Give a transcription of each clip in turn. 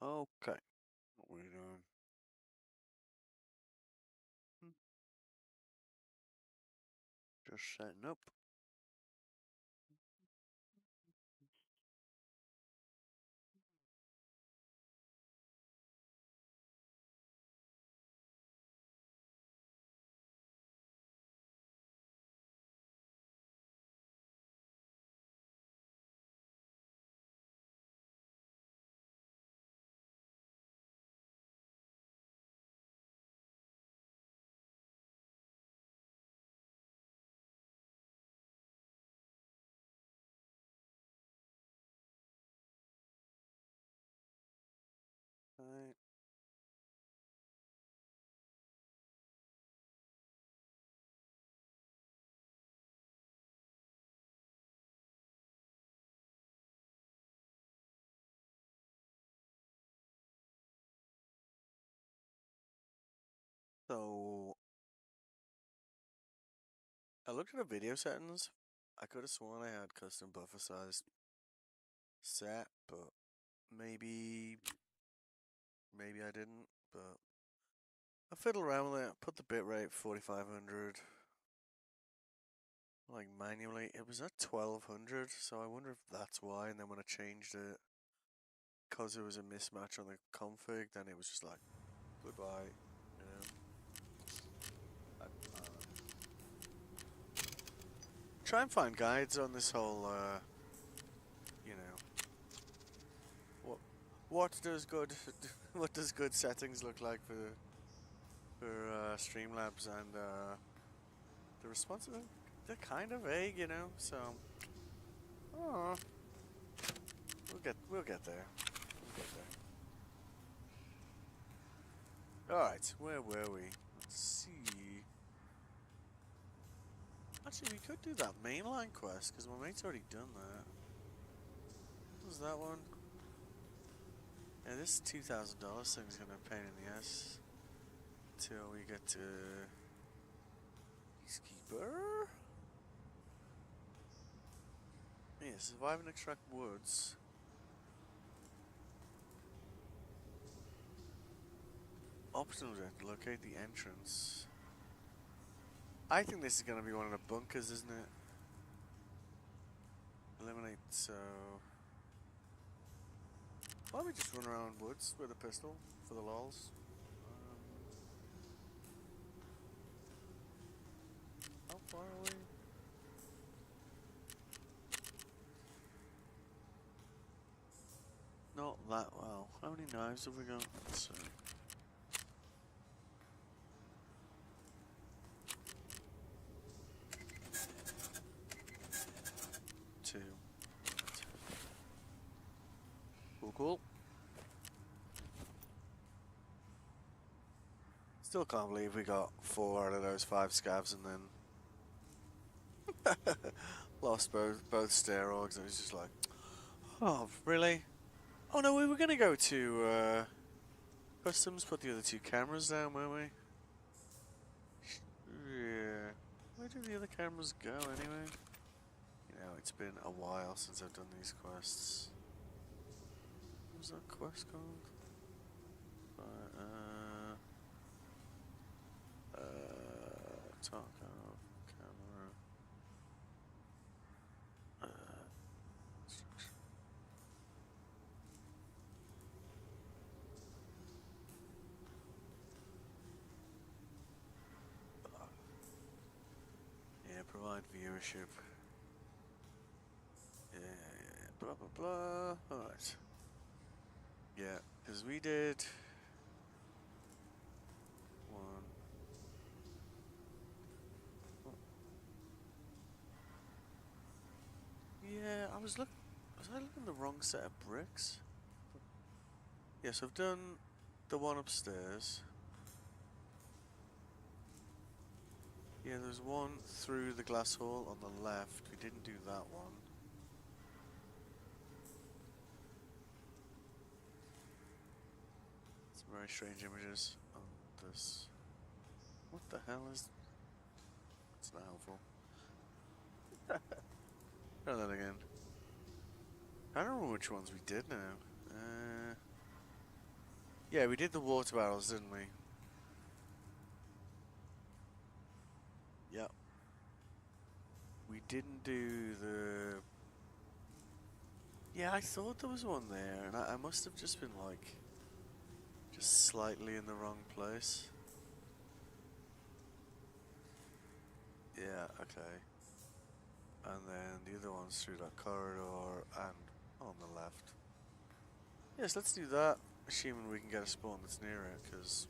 Okay. What we doing? Hmm, Just setting up. Right. So I looked at the video settings. I could have sworn I had custom buffer size set, but maybe I didn't. But I fiddled around with it. Put the bitrate 4500, like manually. It was at 1200, so I wonder if that's why. And then when I changed it, because there was a mismatch on the config, then it was just like goodbye. You know. Try and find guides on this whole, you know, what what does good what does good settings look like for Streamlabs and the responses. They're kind of vague, you know. So, oh, we'll get there. We'll get there. All right, where were we? Let's see. Actually, we could do that mainline quest because my mate's already done that. What was that one? Yeah, this $2,000 thing's gonna pain in the ass till we get to Peacekeeper. Yeah, survive and extract woods. Optional objective, locate the entrance. I think this is gonna be one of the bunkers, isn't it? Eliminate, so... Why don't we just run around woods with a pistol for the lols? How far away? Not that well. How many knives have we got? Let's see. 2. Cool, cool. Still can't believe we got 4 out of those 5 scavs and then lost both steroids. It was just like, oh, really? Oh no, we were gonna go to customs, put the other 2 cameras down, weren't we? Yeah. Where did the other cameras go anyway? You know, it's been a while since I've done these quests. What was that quest called? Tarkov camera. Yeah, provide viewership. Yeah, blah blah blah. Alright. Yeah, because we did one. Yeah, was I looking at the wrong set of bricks? Yes, I've done the one upstairs. Yeah, there's one through the glass hole on the left. We didn't do that one. Some very strange images on this. What the hell is... It's not helpful. Try that again. I don't remember which ones we did now. Yeah, we did the water barrels, didn't we? Yep. We didn't do the... Yeah, I thought there was one there, and I must have just been like... just slightly in the wrong place. Yeah, okay. And then the other one's through that corridor and on the left. Yes, let's do that, assuming we can get a spawn that's near it, because...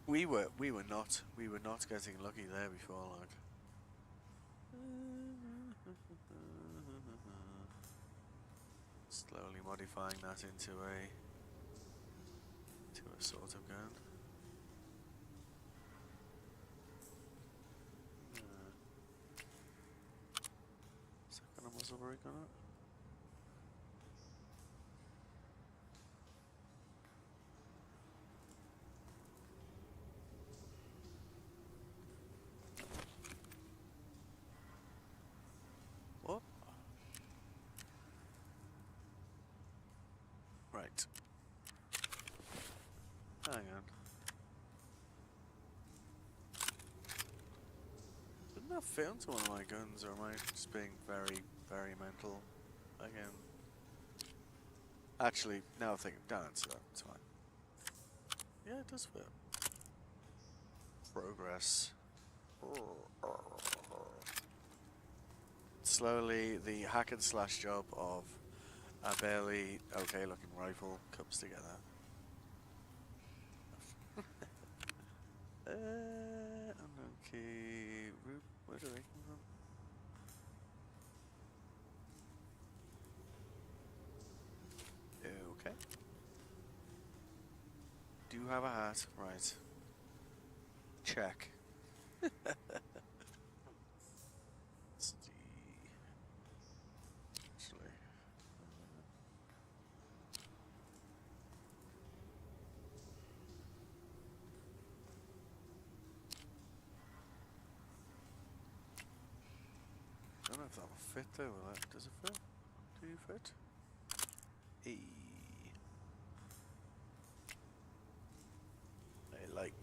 we were not getting lucky there before, like. Slowly modifying that into a sort of gun. Second a muzzle brake on it. What? Right. Hang on. Didn't that fit onto one of my guns, or am I just being very, very mental again? Actually, now I think don't answer that. It's fine. Yeah, it does fit. Progress. Slowly, the hack and slash job of a barely okay looking rifle comes together. Okay, where do they come from? Okay. Do have a hat, right. Check. Let's see. Actually. I don't know if that'll fit though, will it? Does it fit? Do you fit? E. I like.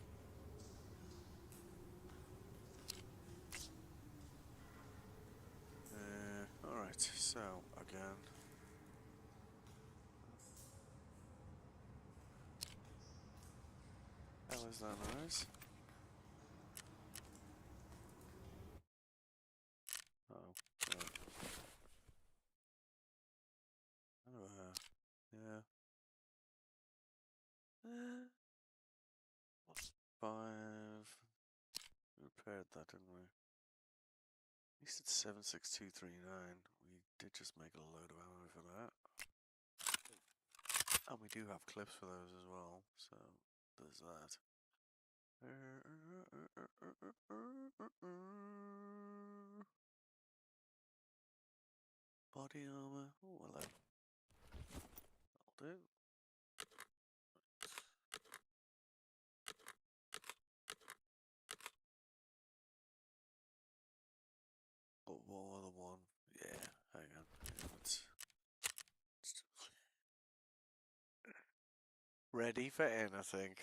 Alright, so again. Hell is that noise? Oh, right. Yeah. 5. We repaired that, didn't we? At least it's 76239. We did just make a load of ammo for that. And we do have clips for those as well, so there's that. Body armor. Oh, hello. That'll do. Oh, what other one? Yeah, hang on. Ready for anything.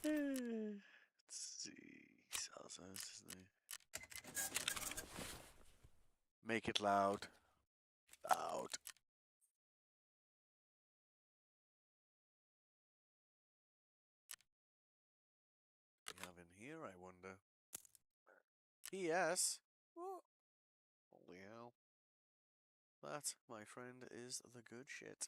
Let's see. Salsa's, isn't he? Make it loud. Loud. What do we have in here, I wonder? P.S. What? Holy hell. That, my friend, is the good shit.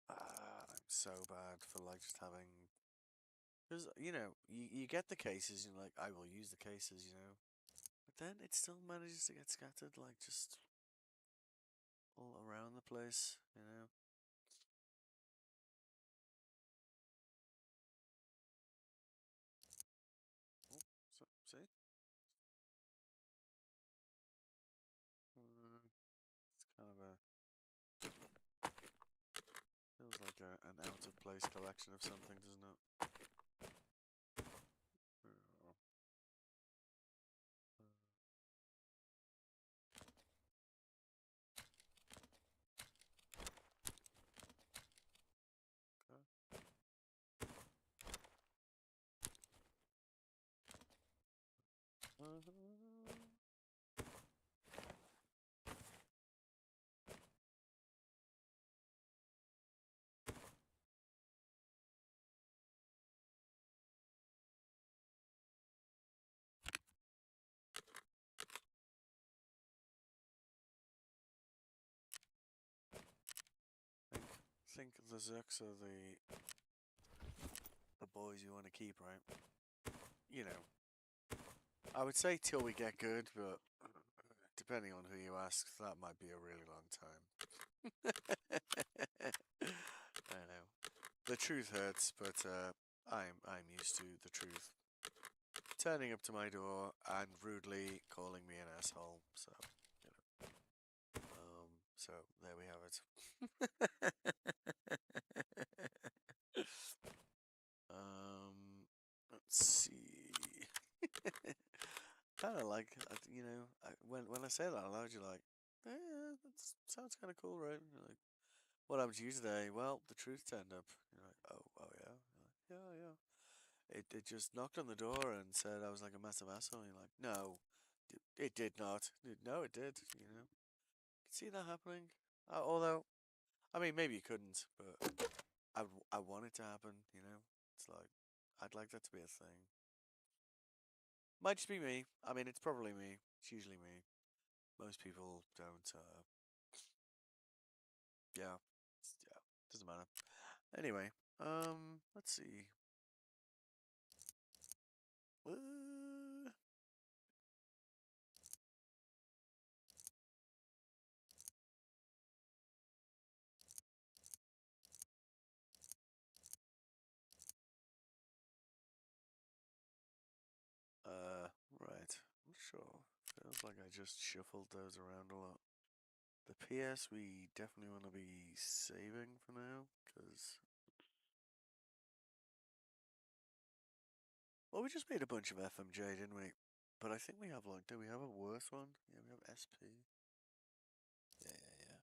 I'm so bad for like just having... Because, you know, you get the cases, you're like, I will use the cases, you know. But then it still manages to get scattered, like, just all around the place, you know. Oh, so, see? It's kind of a... feels like an out-of-place collection of something, doesn't it? Think the Zerks are the boys you want to keep, right? You know, I would say till we get good, but depending on who you ask, that might be a really long time. I know. The truth hurts, but I'm used to the truth turning up to my door and rudely calling me an asshole. So, you know. So there we have it. Let's see. Kind of like, you know, when I say that out loud, you're like, that sounds kind of cool, right? You're like, what happened to you today? Well, the truth turned up. You're like, oh yeah? You're like, yeah. It just knocked on the door and said I was like a massive asshole. And you're like, no, it did not. No, it did. You know, see that happening. Although, I mean, maybe you couldn't, but I want it to happen. You know, it's like I'd like that to be a thing. Might just be me. I mean, it's probably me. It's usually me. Most people don't. Yeah, yeah, doesn't matter. Anyway, let's see. Uh, right. I'm sure. Feels like I just shuffled those around a lot. The PS we definitely want to be saving for now, because well, we just made a bunch of FMJ, didn't we? But I think we have like, do we have a worse one? Yeah, we have SP. Yeah.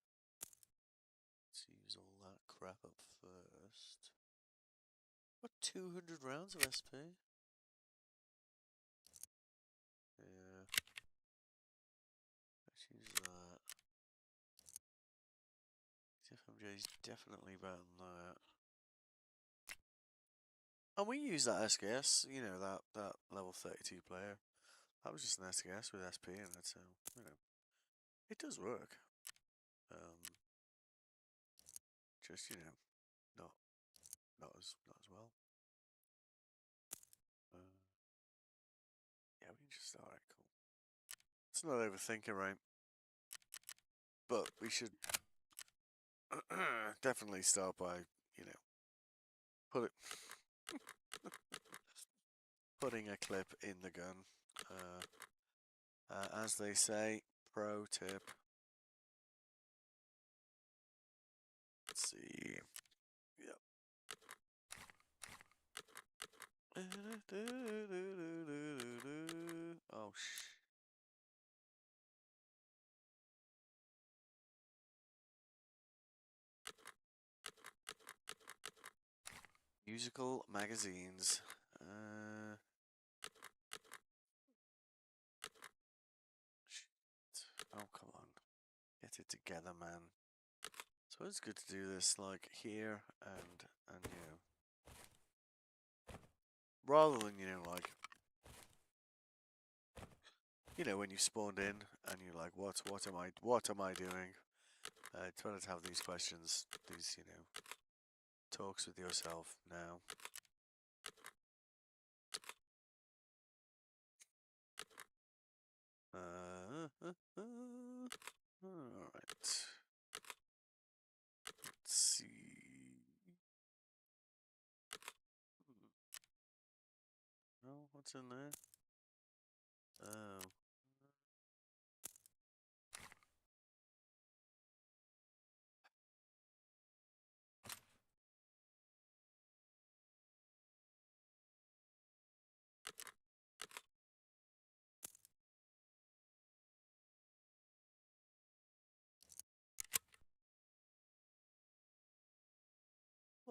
Let's use all that crap up first. What, 200 rounds of SP? Yeah. Let's use that. FMJ is definitely better than that. And we use that SKS, you know, that level 32 player. That was just an SKS with SP in it, so, you know, it does work. Just, you know, not as well. Yeah, we can just, alright, cool. It's not overthinking, right? But we should definitely start by, you know, put it putting a clip in the gun. As they say, pro tip. Let's see. Yep. Oh musical magazines. Shit. Oh, come on. Get it together, man. So it's good to do this, like, here and you know, rather than, you know, like, you know, when you spawned in and you're like, what am I doing? It's better to have these questions, these, you know, talks with yourself now. Alright. Let's see. Oh, what's in there? Oh.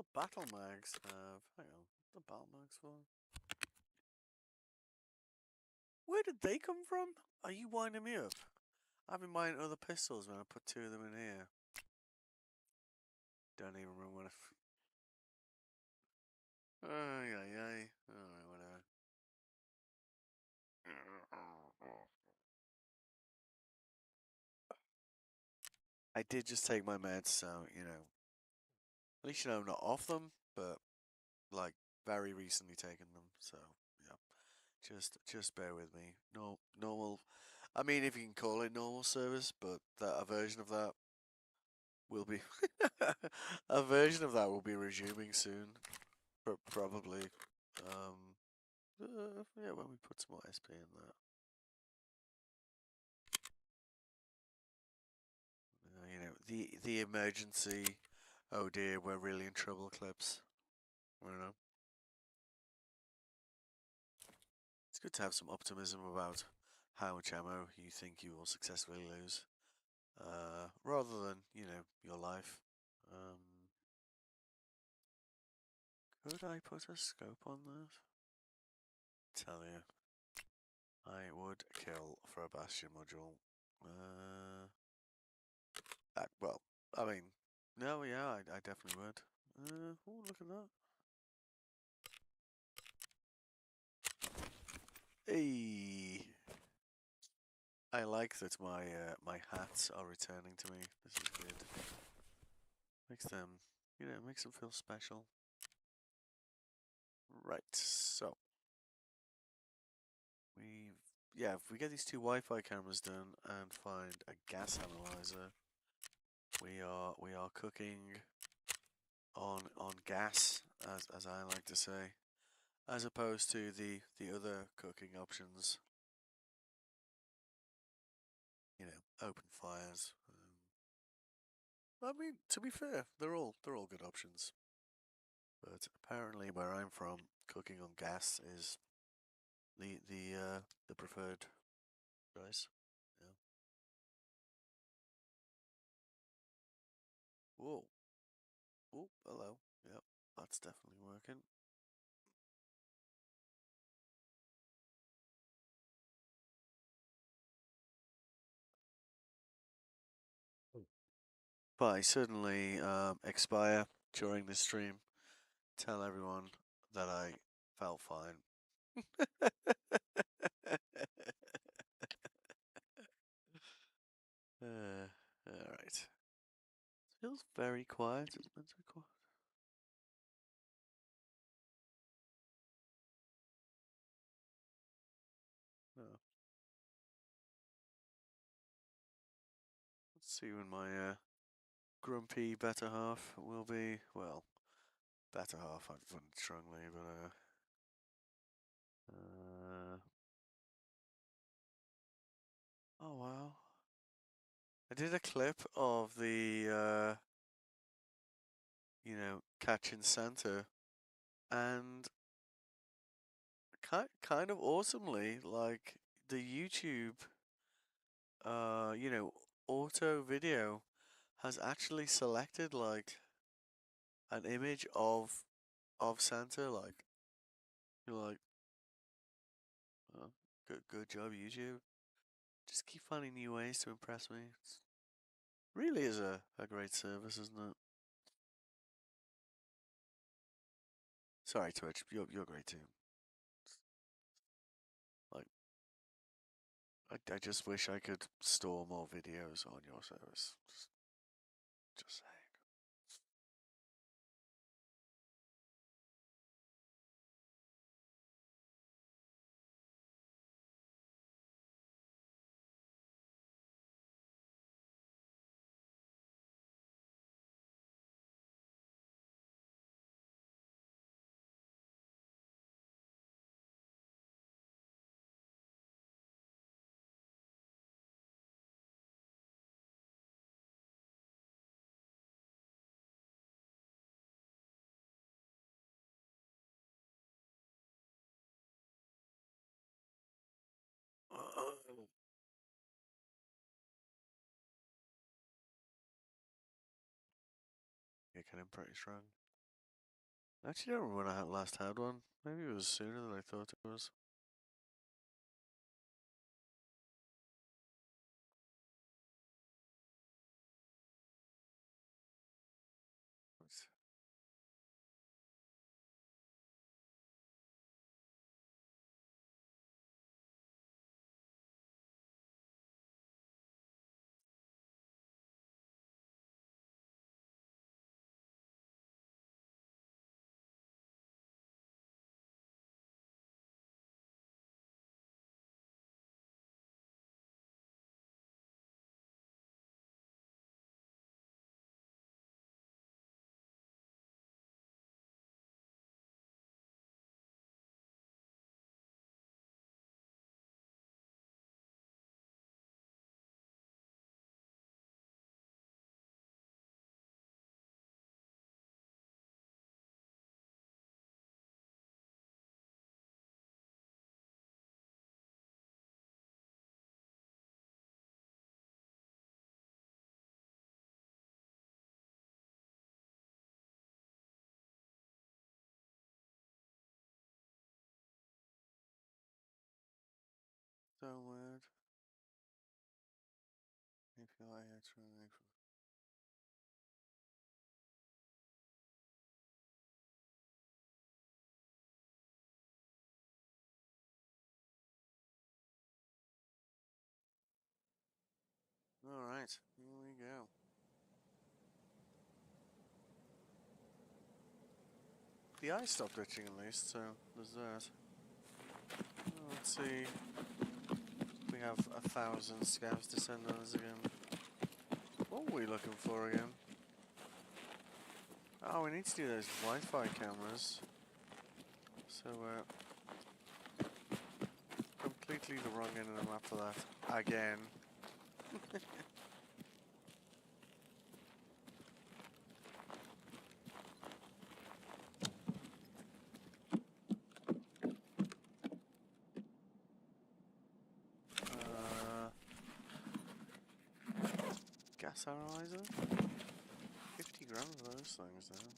The battle mags have. Hang on. The battle mags for. Where did they come from? Are you winding me up? I've been buying other pistols when I put two of them in here. Don't even remember when I. Oh, yeah. Alright, whatever. I did just take my meds, so, you know. At least you know I'm not off them, but, like, very recently taken them, so, yeah. Just bear with me. No, normal. I mean, if you can call it normal service, but that a version of that will be a version of that will be resuming soon, probably. Yeah, when we put some more SP in that. You know, the emergency. Oh dear, we're really in trouble clips. I don't know. It's good to have some optimism about how much ammo you think you will successfully lose, rather than your life. Um, could I put a scope on that? Tell you, I would kill for a Bastion module. Well, I mean, no, yeah, I definitely would. Oh, look at that. Hey, I like that my hats are returning to me. This is good. Makes them, makes them feel special. Right, so if we get these two Wi-Fi cameras done and find a gas analyzer, we are cooking on gas, as I like to say, as opposed to the other cooking options. Open fires. I mean, to be fair, they're all good options. But apparently, where I'm from, cooking on gas is the preferred choice. Yeah. Whoa. Oh, hello. Yep, that's definitely working. But I certainly expire during this stream. Tell everyone that I felt fine. Alright. Feels very quiet. It's meant to be quiet. Oh. Let's see when my grumpy better half will be. Well, better half, I'd put it strongly, but oh wow. I did a clip of the catching Santa, and kind of awesomely, like the YouTube auto video has actually selected like an image of Santa, like you're like, oh, good job YouTube. Just keep finding new ways to impress me. It's really is a great service, isn't it? Sorry, Twitch, you're great too. Like, I just wish I could store more videos on your service. Just saying. Yeah, kind of pretty strong. I actually don't remember when I last had one. Maybe it was sooner than I thought it was. What's- So weird. API actually. Alright, here we go. The eye stopped itching at least, so there's that. Let's see. We have 1,000 scavs to send on us again. What were we looking for again? Oh, we need to do those Wi-Fi cameras. So, completely the wrong end of the map for that. Again. Gas analyzer? 50 grand for those things, though.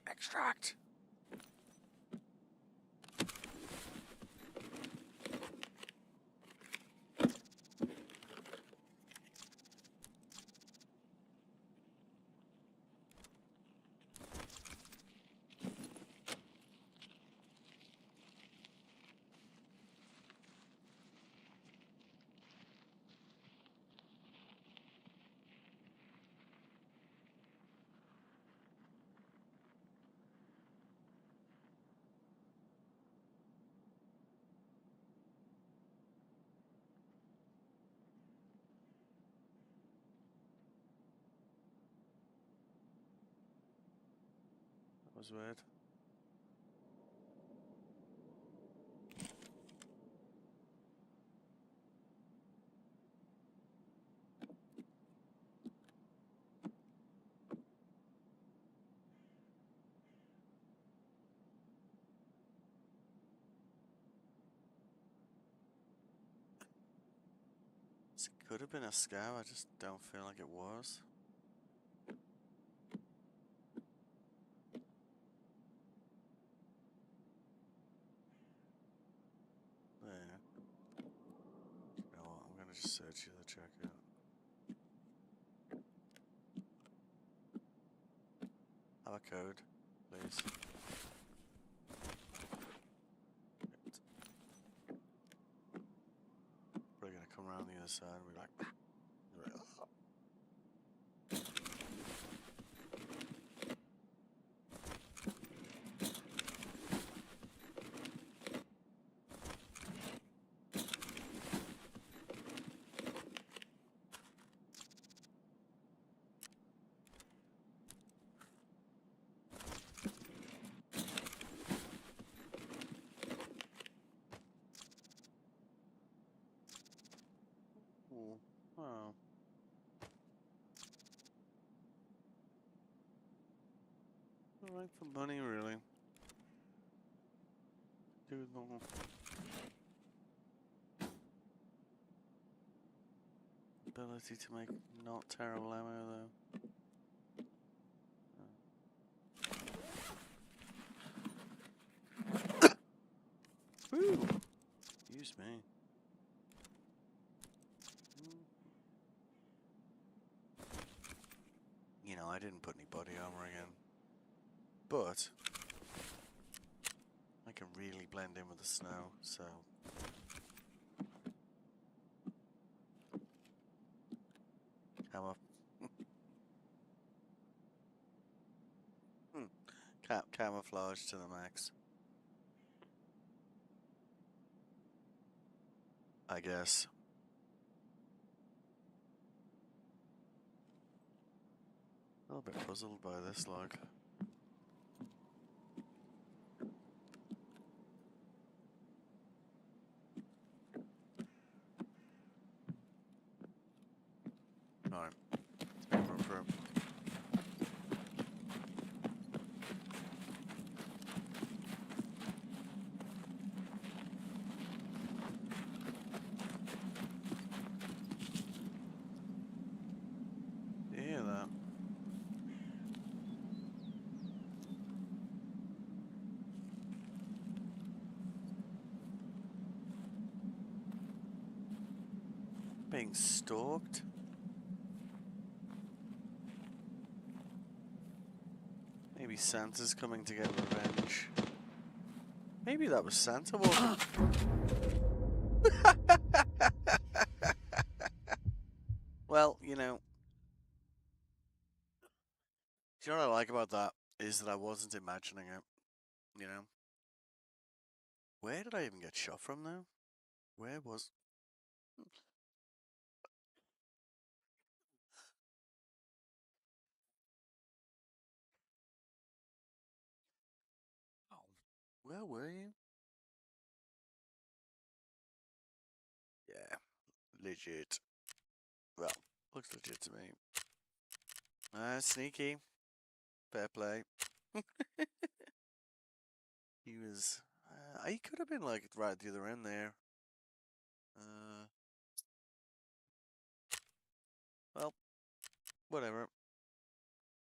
Extract! That was weird. It could have been a scav, I just don't feel like it was. There. You know what, I'm gonna just search the checkout. Have a code, please. Probably gonna come around the other side and be like, ooh, like for money, really. Do it all. Ability to make not terrible ammo, though. Woo! Excuse me. You know, I didn't put any body armor again. But I can really blend in with the snow, so. Camouflage to the max. I guess. A little bit puzzled by this log. Alright. Over for him. You hear that? Being stalked? Maybe Santa's coming to get revenge. Maybe that was Santa walking. Well, you know. Do you know what I like about that? Is that I wasn't imagining it. You know? Where did I even get shot from now? Where was... Oh, where were you? Yeah, legit. Well, looks legit to me. Sneaky. Fair play. He was... he could have been like right at the other end there. Well, whatever.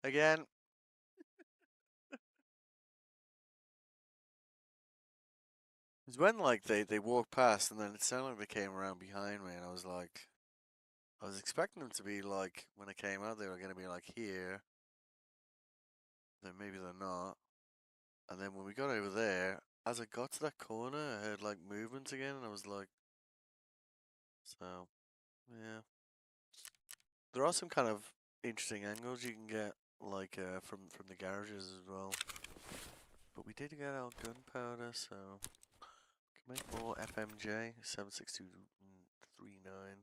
Again. It's when like they walked past and then it sounded like they came around behind me and I was like... I was expecting them to be like, when I came out they were going to be like here. Then maybe they're not. And then when we got over there, as I got to that corner, I heard like movement again, and I was like, so, yeah. There are some kind of interesting angles you can get, like from the garages as well. But we did get our gunpowder, so we can make more FMJ 76239,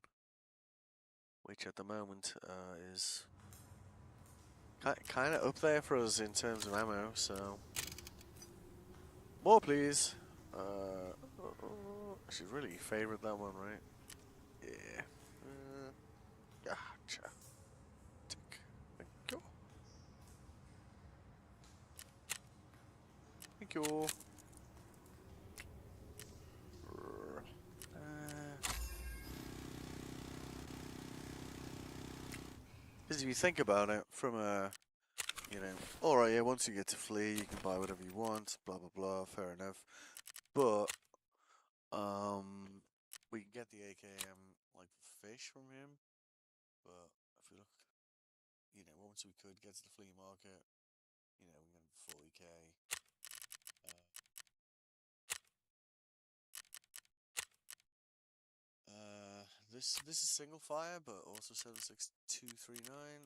which at the moment is kind of up there for us in terms of ammo. So more, please. I should really favorite that one, right? Yeah. Gotcha. Tick. Thank you. Thank you. Because if you think about it, from a, you know, alright, yeah, once you get to flee, you can buy whatever you want, blah blah blah, fair enough. But, we can get the AKM, like, fish from him. But, if we look, you know, once we could get to the flea market, you know, we can 40k. This is single fire, but also 76239.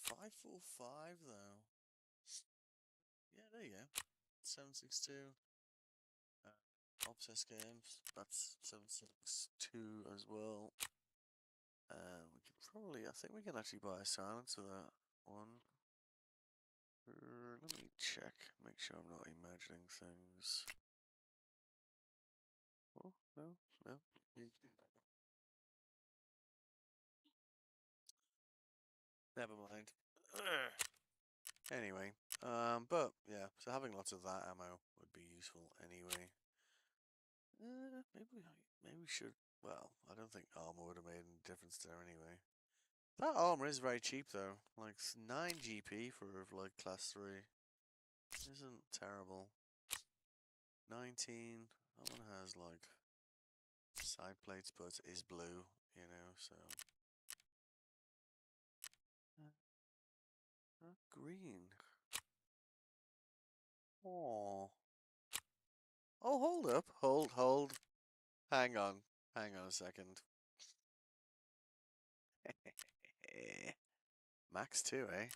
545 though. Yeah, there you go. 762. Obsess games. That's 762 as well. We could probably, I think we can actually buy a silence for that one. Let me check, make sure I'm not imagining things. Oh, no, no. Never mind. Anyway, but yeah, so having lots of that ammo would be useful anyway. Maybe we should. Well, I don't think armor would have made any difference there anyway. That armor is very cheap though, like 9 GP for like class 3. Isn't terrible. 19. That one has like side plates, but is blue, you know. So green. Oh. Oh, hold up, hold. Hang on a second. Max 2, eh?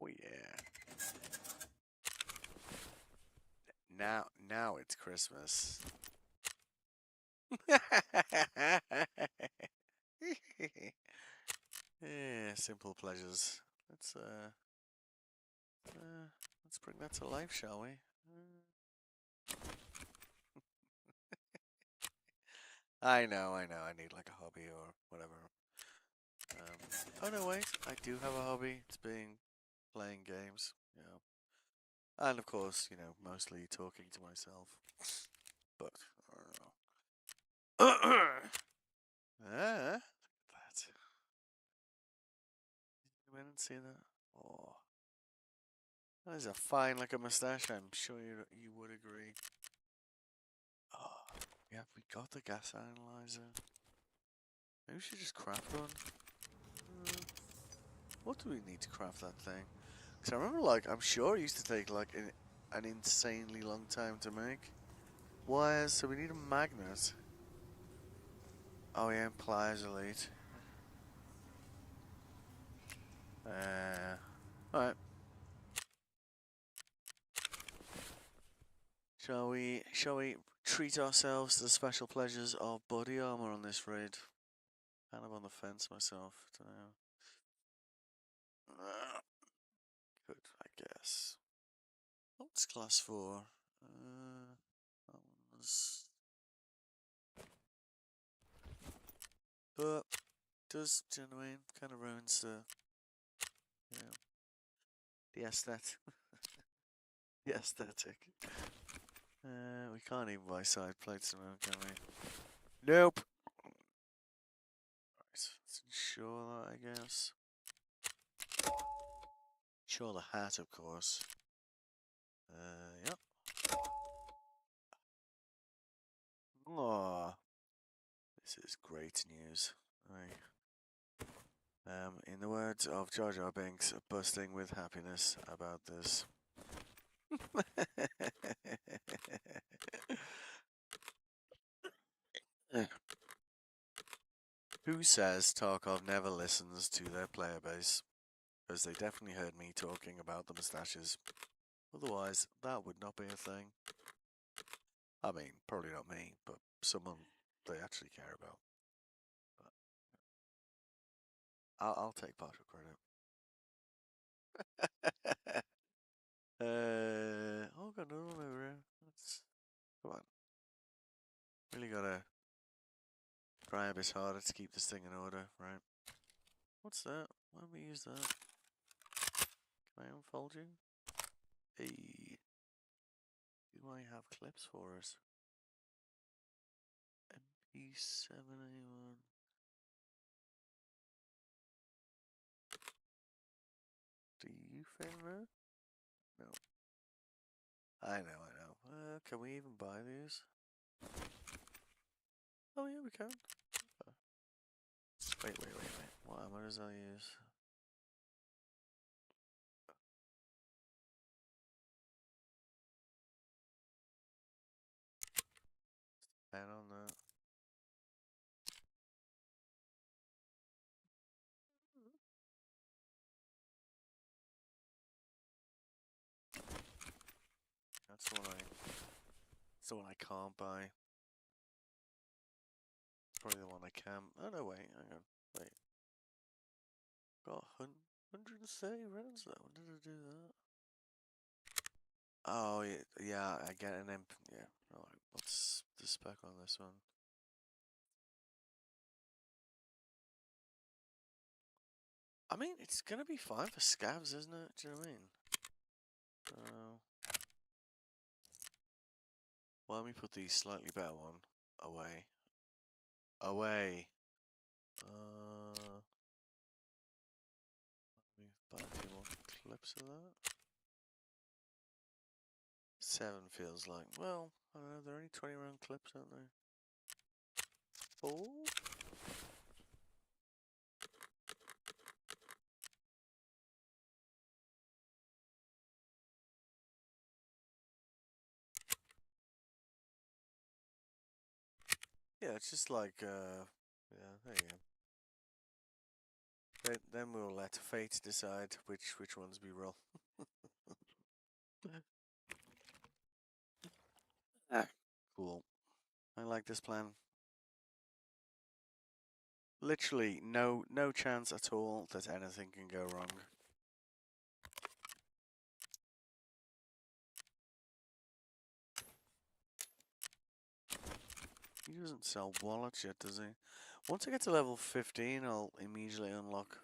Oh yeah. Now it's Christmas. Yeah, simple pleasures. Let's bring that to life, shall we? I know. I need like a hobby or whatever. Oh no, wait. I do have a hobby. It's playing games. Yeah, and of course, mostly talking to myself. But I don't know. Look at that. You went and see that? Oh, that is a fine looking mustache. I'm sure you would agree. Oh, yeah, we got the gas analyzer. Maybe we should just craft one. What do we need to craft that thing? Because I remember, like, I'm sure it used to take, like, an insanely long time to make. Wires, so we need a magnet. Oh, yeah, and pliers elite. Alright. Shall we treat ourselves to the special pleasures of body armor on this raid? Kind of on the fence myself, don't know. Good, I guess. What's class 4? That one's... But, does, do you know what I mean? Kind of ruins the aesthetic. The aesthetic. We can't even buy side plates around, can we? Nope! Right, let's ensure that, I guess. Ensure the hat, of course. Yep. Aww. This is great news. In the words of Jar Jar Binks, busting with happiness about this. Who says Tarkov never listens to their player base? Because they definitely heard me talking about the mustaches. Otherwise, that would not be a thing. I mean, probably not me, but someone they actually care about. But I'll take partial credit. Oh, got another one over here. Come on. Really gotta try a bit harder to keep this thing in order, right? What's that? Why don't we use that? Can I unfold you? Hey. Do I have clips for us? MP7A1. Do you fan that? No. I know. Can we even buy these? Oh yeah, we can. Wait. What ammo does I use? I don't know. That's the one I can't buy. Probably the one I can. Oh no, wait, hang on. Wait. Got 130 rounds though. When did I do that? Oh yeah, I get an imp. Yeah, alright. What's the spec on this one? I mean, it's gonna be fine for scavs, isn't it? Do you know what I mean? Why don't we put the slightly better one away? Away. We've buy a few more clips of that. 7 feels like, well, I don't know, there are only 20 round clips, aren't there? 4? Yeah, it's just like, yeah, there you go. Then we'll let fate decide which ones we roll. Cool. I like this plan. Literally no chance at all that anything can go wrong. He doesn't sell wallets yet, does he? Once I get to level 15, I'll immediately unlock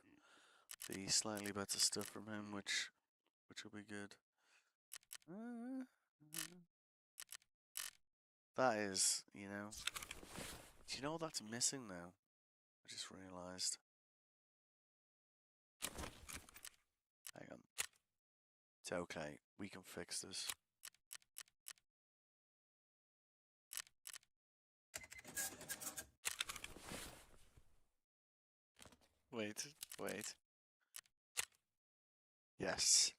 the slightly better stuff from him, which will be good. That is, you know. Do you know that's missing now? I just realised. Hang on. It's okay. We can fix this. Wait. Yes.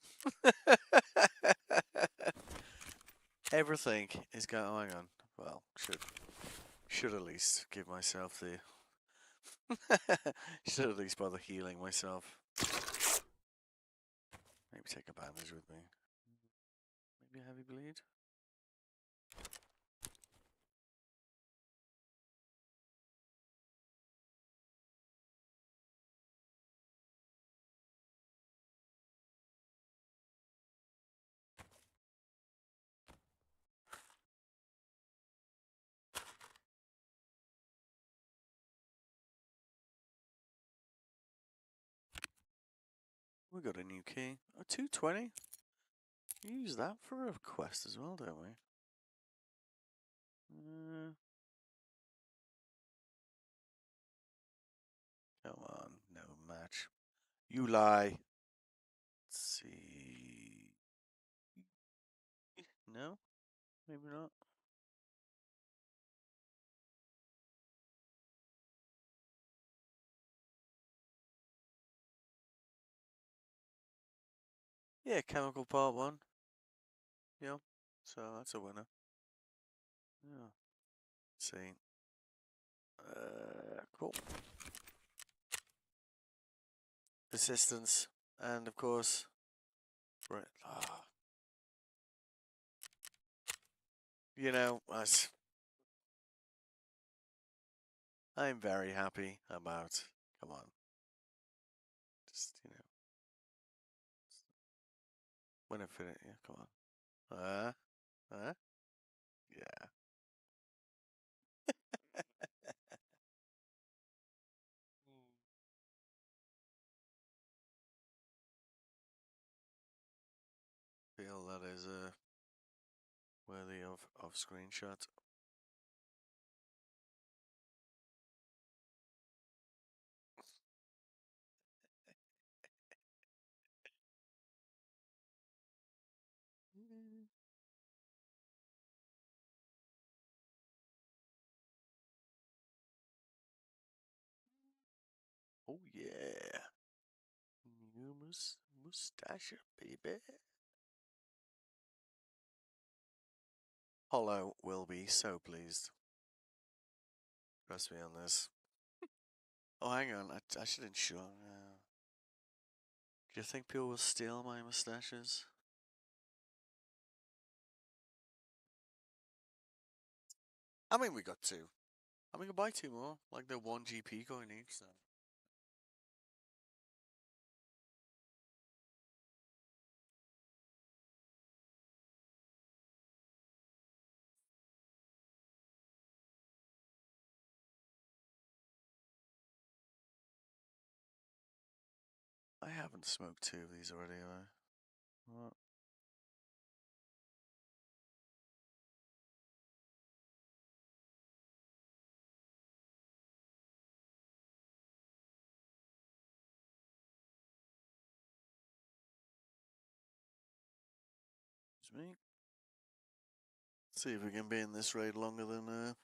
Everything is going on. Well, should at least give myself the. Should at least bother healing myself. Maybe take a bandage with me. Maybe a heavy bleed. We got a new key. A 220. We use that for a quest as well, don't we? Come on, no match. You lie. Let's see. No, maybe not. Yeah, chemical part 1. Yeah, so that's a winner. Yeah. Let's see. Cool. Assistance, and of course, right. You know, I'm very happy about. Come on, just when I finish. Yeah, come on. Yeah. Feel that is worthy of screenshot. Oh yeah, new mustache, baby. Hollow will be so pleased. Trust me on this. Oh, hang on, I should ensure. Do you think people will steal my mustaches? I mean, we got 2. I mean, we can buy 2 more. Like, they're 1 GP coin each, so. I haven't smoked 2 of these already, have I? What? Excuse me. See if we can be in this raid longer than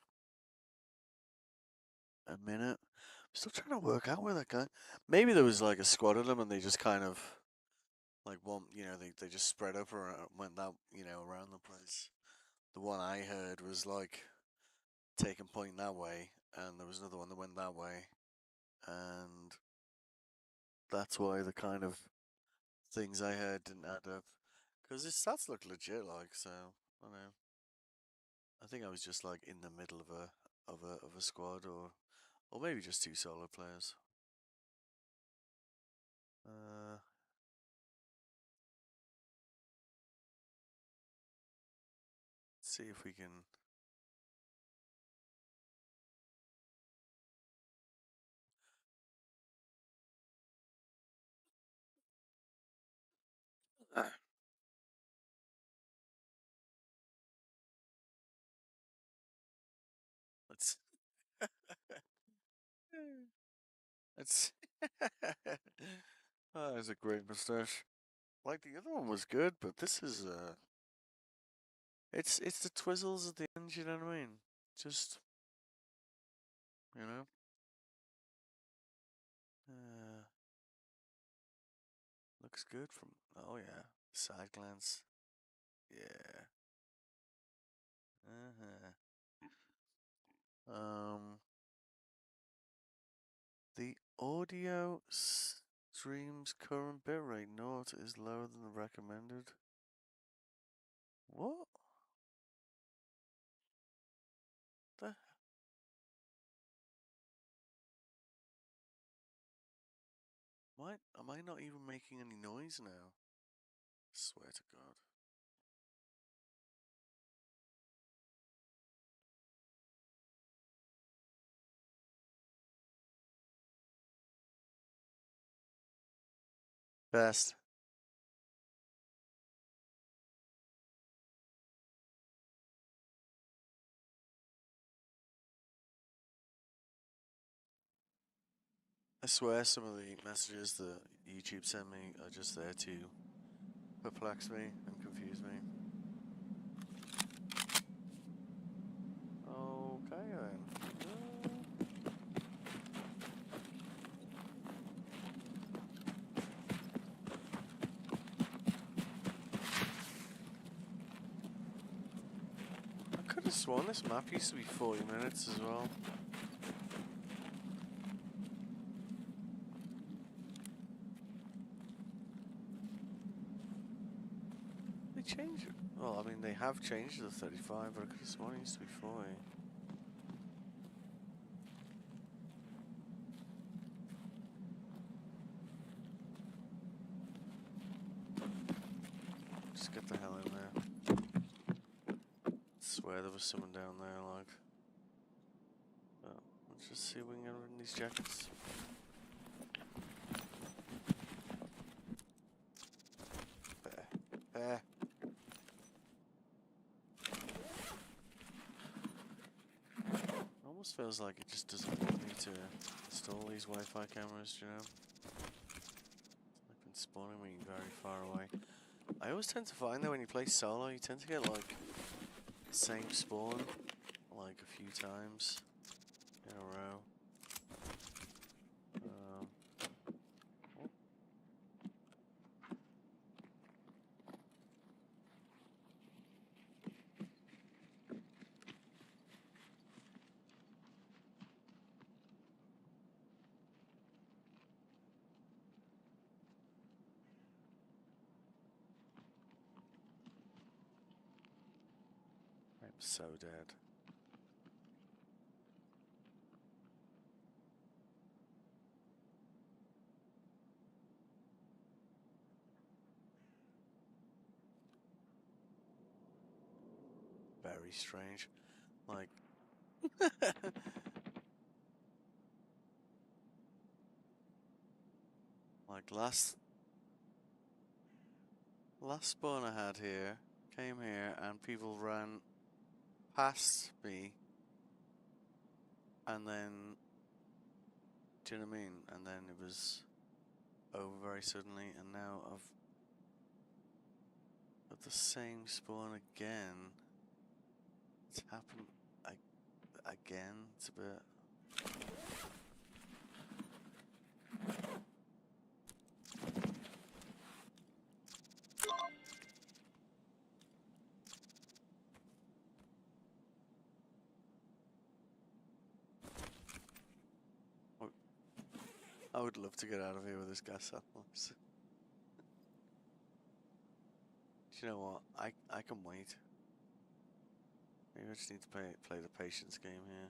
a minute. I'm still trying to work out where that guy. Maybe there was like a squad of them, and they just kind of like one. They just spread up around, went that around the place. The one I heard was like taking point that way, and there was another one that went that way, and that's why the kind of things I heard didn't add up. Because his stats look legit, like so. I don't know. I think I was just like in the middle of a squad, or maybe just two solo players. Uh, see if we can. Let's. Let's. Oh, that's a great mustache. Like the other one was good, but this is it's the twizzles at the end. You know what I mean? Just you know. Uh, looks good from. Oh yeah, side glance. Yeah. Uh-huh. The audio stream's current bitrate note is lower than the recommended. What? The? Am I not even making any noise now? Swear to God. Best. I swear some of the messages that YouTube sent me are just there to perplex me and confuse me. Okay then. I could have sworn this map used to be 40 minutes as well. They changed it. Well, I mean, they have changed it to 35, but I could have sworn it used to be 40. Just get the hell in there. Swear there was someone down there, like. Well, let's just see if we can get rid of these jackets. There. Almost feels like it just doesn't want me to install these Wi-Fi cameras, you know? It's like been spawning me very far away. I always tend to find that when you play solo, you tend to get like the same spawn like a few times in a row. I'm so dead. Very strange. Like like last spawn I had here, came here and people ran past me and then do you know what I mean? And then it was over very suddenly and now Got the same spawn again. It's happened again. It's a bit. I would love to get out of here with this gas analyzer. Do you know what? I can wait. Maybe I just need to play the patience game here.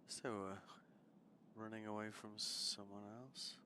So, running away from someone else?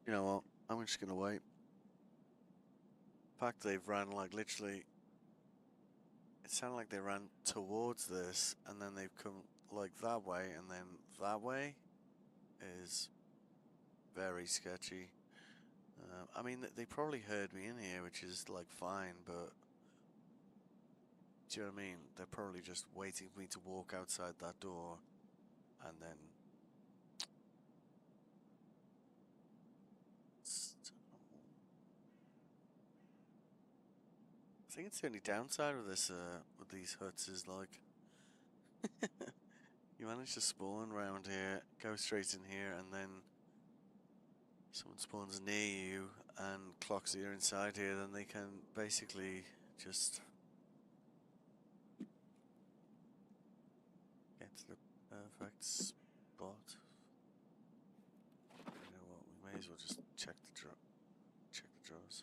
You know what? I'm just gonna wait. In fact, they've ran like literally. It sounded like they ran towards this, and then they've come like that way, and then that way is very sketchy. I mean, they probably heard me in here, which is like fine, but do you know what I mean? They're probably just waiting for me to walk outside that door, and then. I think it's the only downside of this, with these huts is like, you manage to spawn around here, go straight in here, and then someone spawns near you and clocks that you're inside here, then they can basically just get to the perfect spot. You know what? We may as well just check the drawers.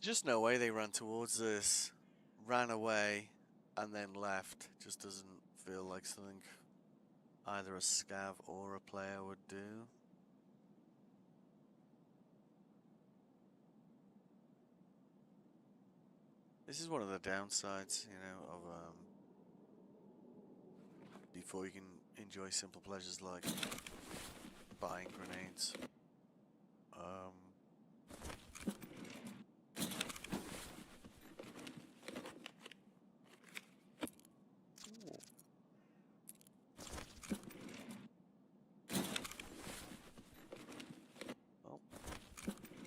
Just no way they ran towards this, ran away, and then left. Just doesn't feel like something either a scav or a player would do. This is one of the downsides, you know, of before you can enjoy simple pleasures like buying grenades. Oh,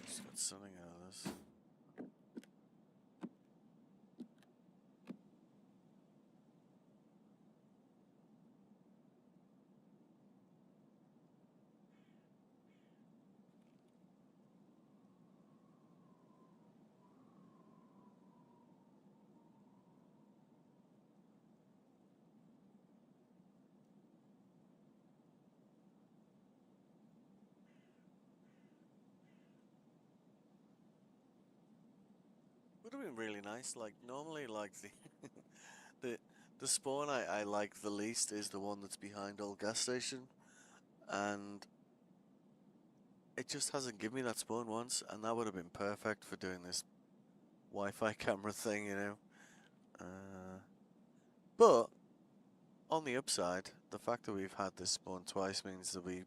just got something out of this. Would have been really nice. Like normally, like the the spawn I like the least is the one that's behind Old Gas Station, and it just hasn't given me that spawn once, and that would have been perfect for doing this Wi-Fi camera thing, you know. But on the upside, the fact that we've had this spawn twice means that we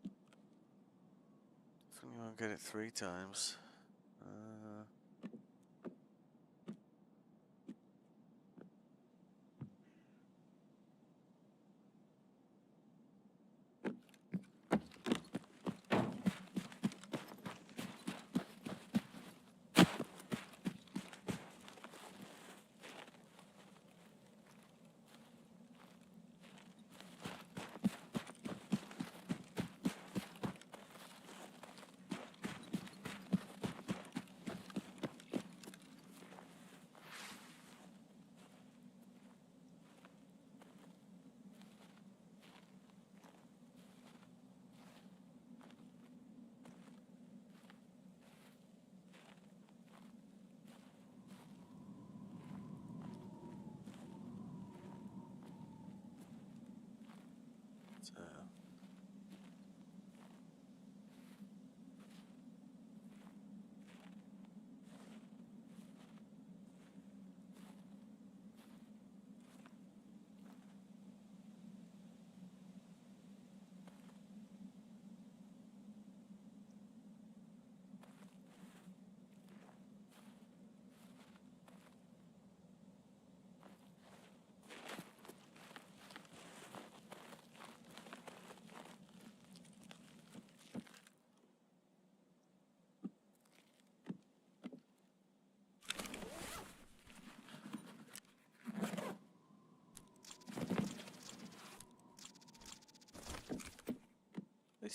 definitely won't get it 3 times.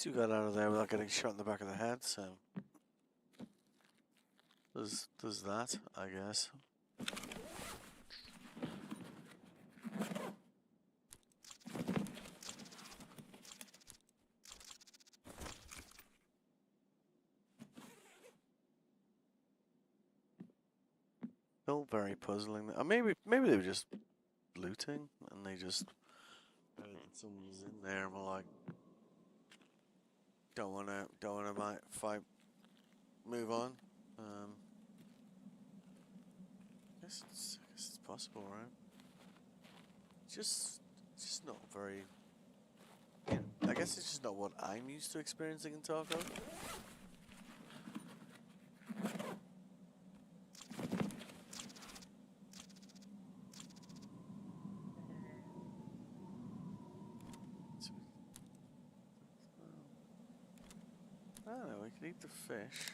least you got out of there without getting shot in the back of the head, so there's that, I guess. Still very puzzling. Maybe they were just looting and they just someone was in there and were like, don't wanna fight, move on. I guess it's possible, right? Just not very. I guess it's just not what I'm used to experiencing in Tarkov. I don't know, we can eat the fish.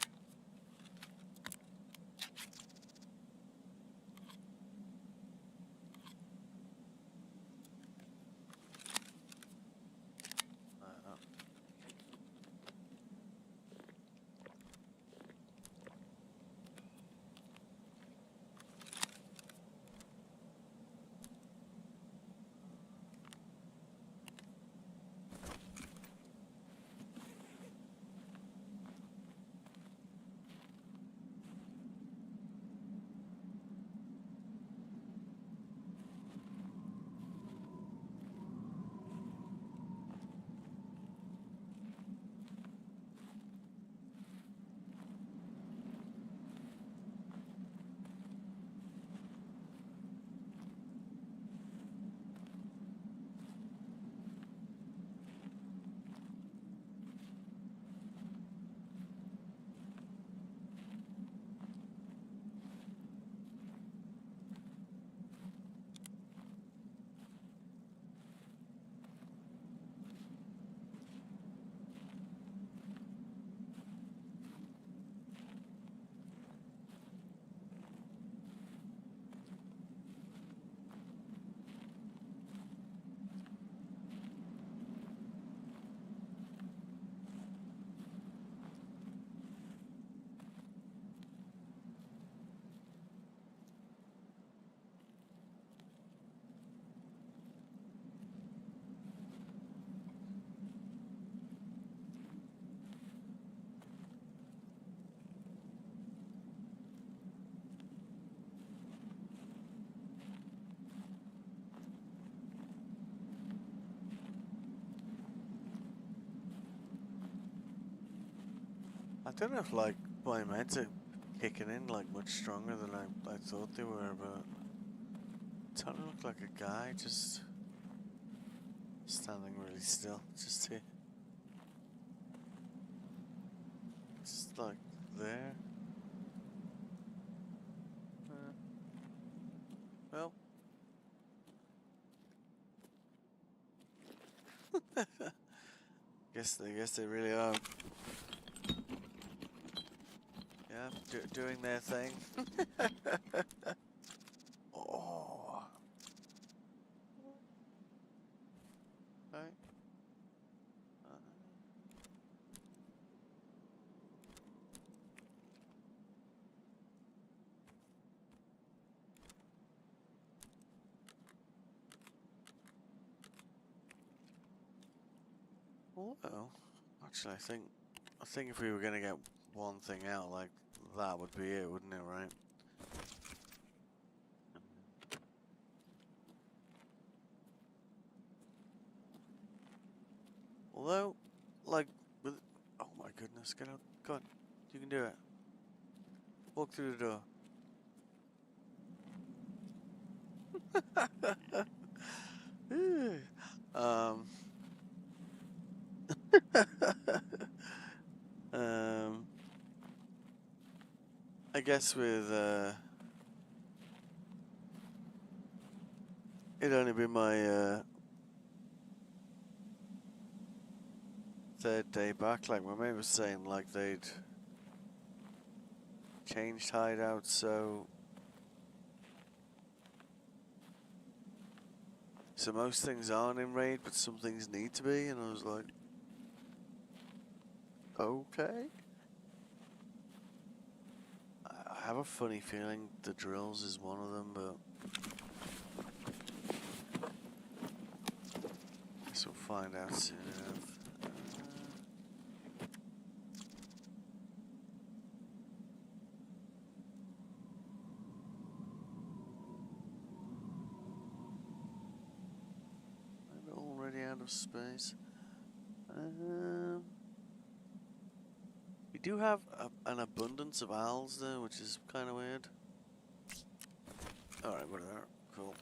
I don't know if like my meds are kicking in like much stronger than I thought they were, but it kind of looked like a guy just standing really still, just here, just like there. Well, guess they really are. Yeah, doing their thing. Oh. Right. Well, actually, I think if we were gonna get one thing out, like that would be it, wouldn't it? Right? Although, like, with oh my goodness, get out! God, you can do it. Walk through the door. um. I guess with it'd only be my third day back. Like my mate was saying, like they'd changed hideouts, so most things aren't in raid, but some things need to be. And I was like, Okay. I have a funny feeling the drills is one of them, but I guess we'll find out soon enough. I'm already out of space. We do have an abundance of owls though, which is kind of weird. Alright, whatever. Cool.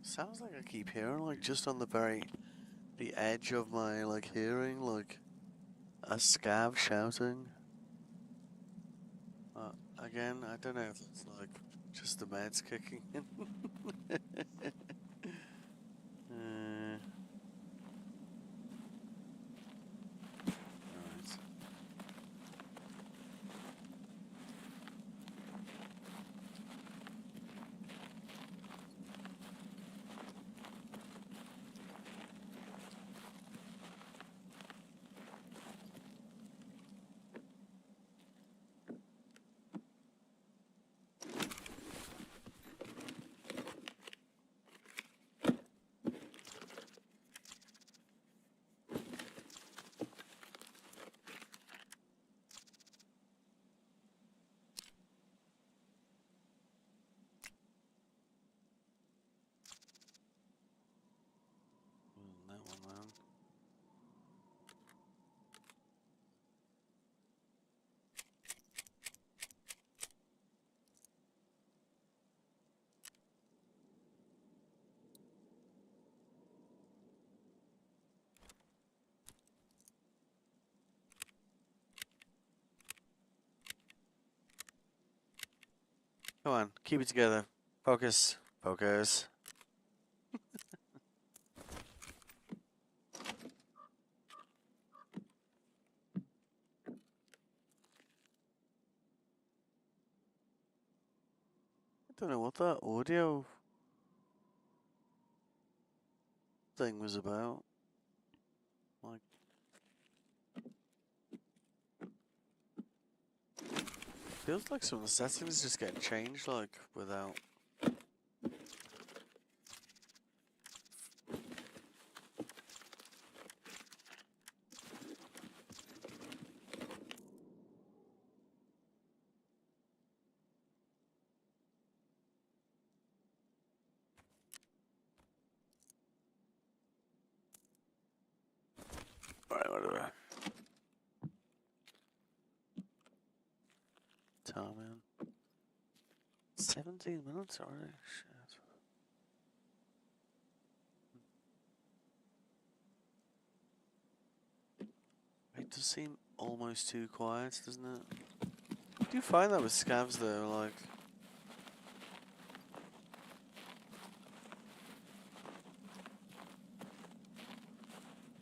Sounds like I keep hearing, like, just on the edge of my, like, hearing, like, a scav shouting. Again, I don't know if it's, like, just the meds kicking in. Alright. That one, man. Come on, keep it together. Focus. Focus. I don't know what that audio thing was about. Like, feels like some of the settings just getting changed, like, without. Alright, whatever. Time in. 17 minutes already? Shit. It does seem almost too quiet, doesn't it? I do find that with scavs though,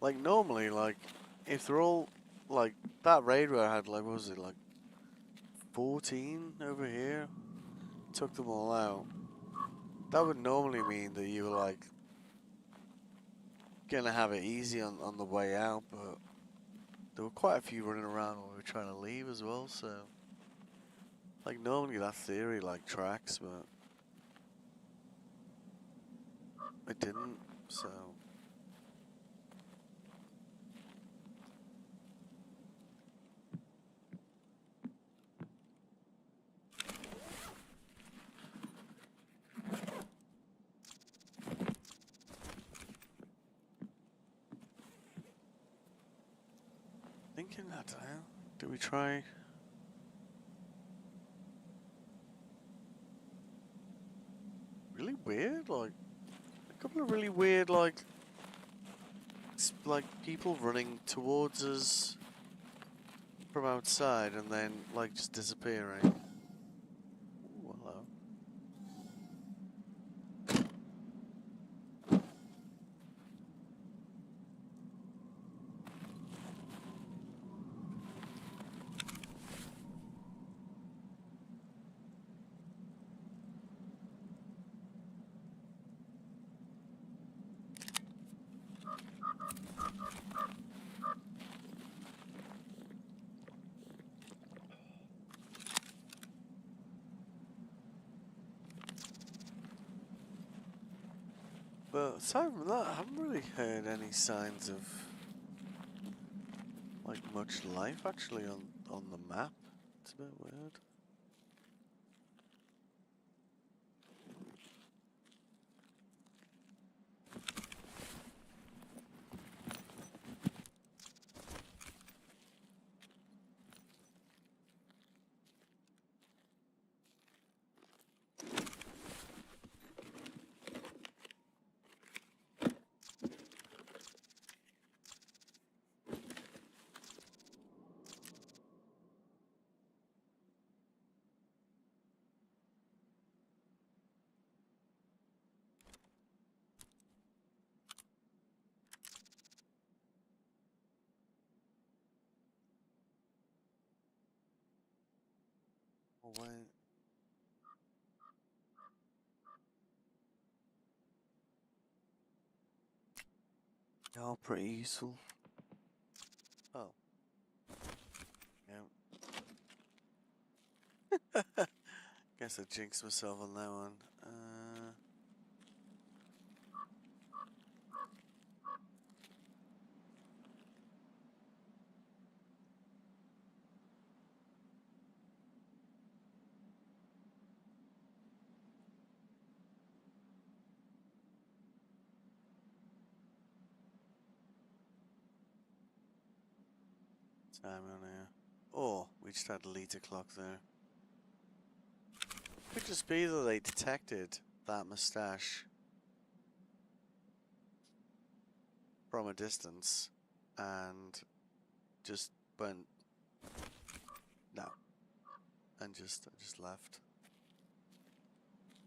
like normally, like, if they're all, like, that raid where I had, like, what was it, like, 14 over here? Took them all out. That would normally mean that you were, like, gonna have it easy on the way out, but there were quite a few running around when we were trying to leave as well, so, like, normally that theory, like, tracks, but it didn't, so. Thinking that, do we try? spotted like a couple of really weird like people running towards us from outside and then like just disappearing. Ooh, hello. But aside from that, I haven't really heard any signs of like much life actually on the map. It's a bit weird. Oh wait. They are pretty useful. Oh. Yeah. Guess I jinxed myself on that one. Time on here. Oh, we just had a liter clock there. Could just be that they detected that moustache from a distance and just went no and just left.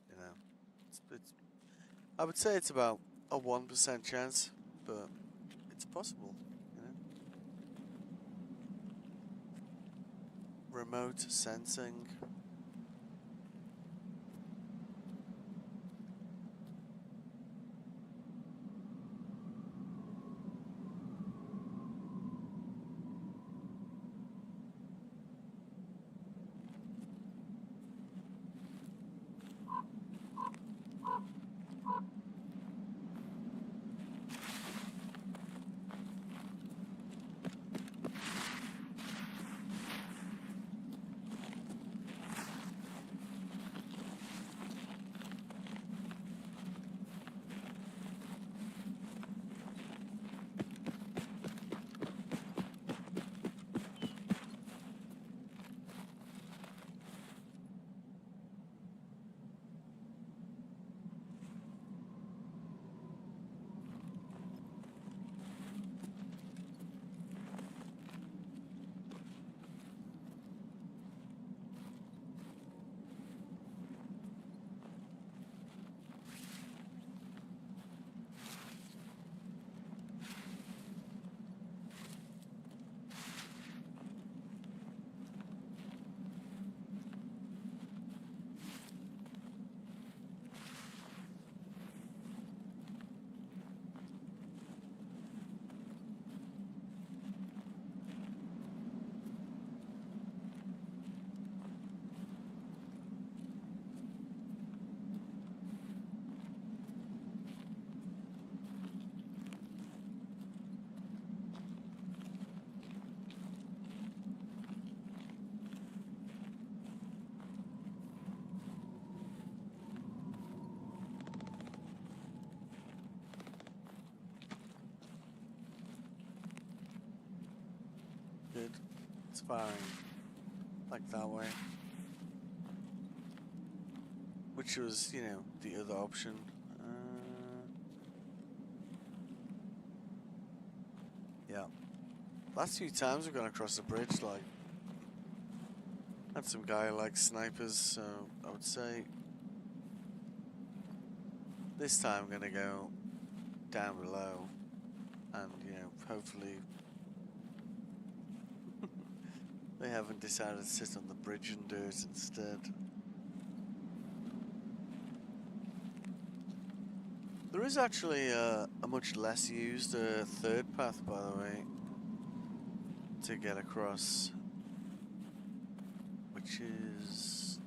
You know, it's I would say it's about a 1% chance, but it's possible. You know, remote sensing. Good. It's firing like that way. Which was, you know, the other option. Yeah. Last few times we've gone across the bridge, like, had some guy like snipers, so I would say this time I'm gonna go down below and, you know, hopefully they haven't decided to sit on the bridge and do it instead. There is actually a much less used third path, by the way, to get across, which is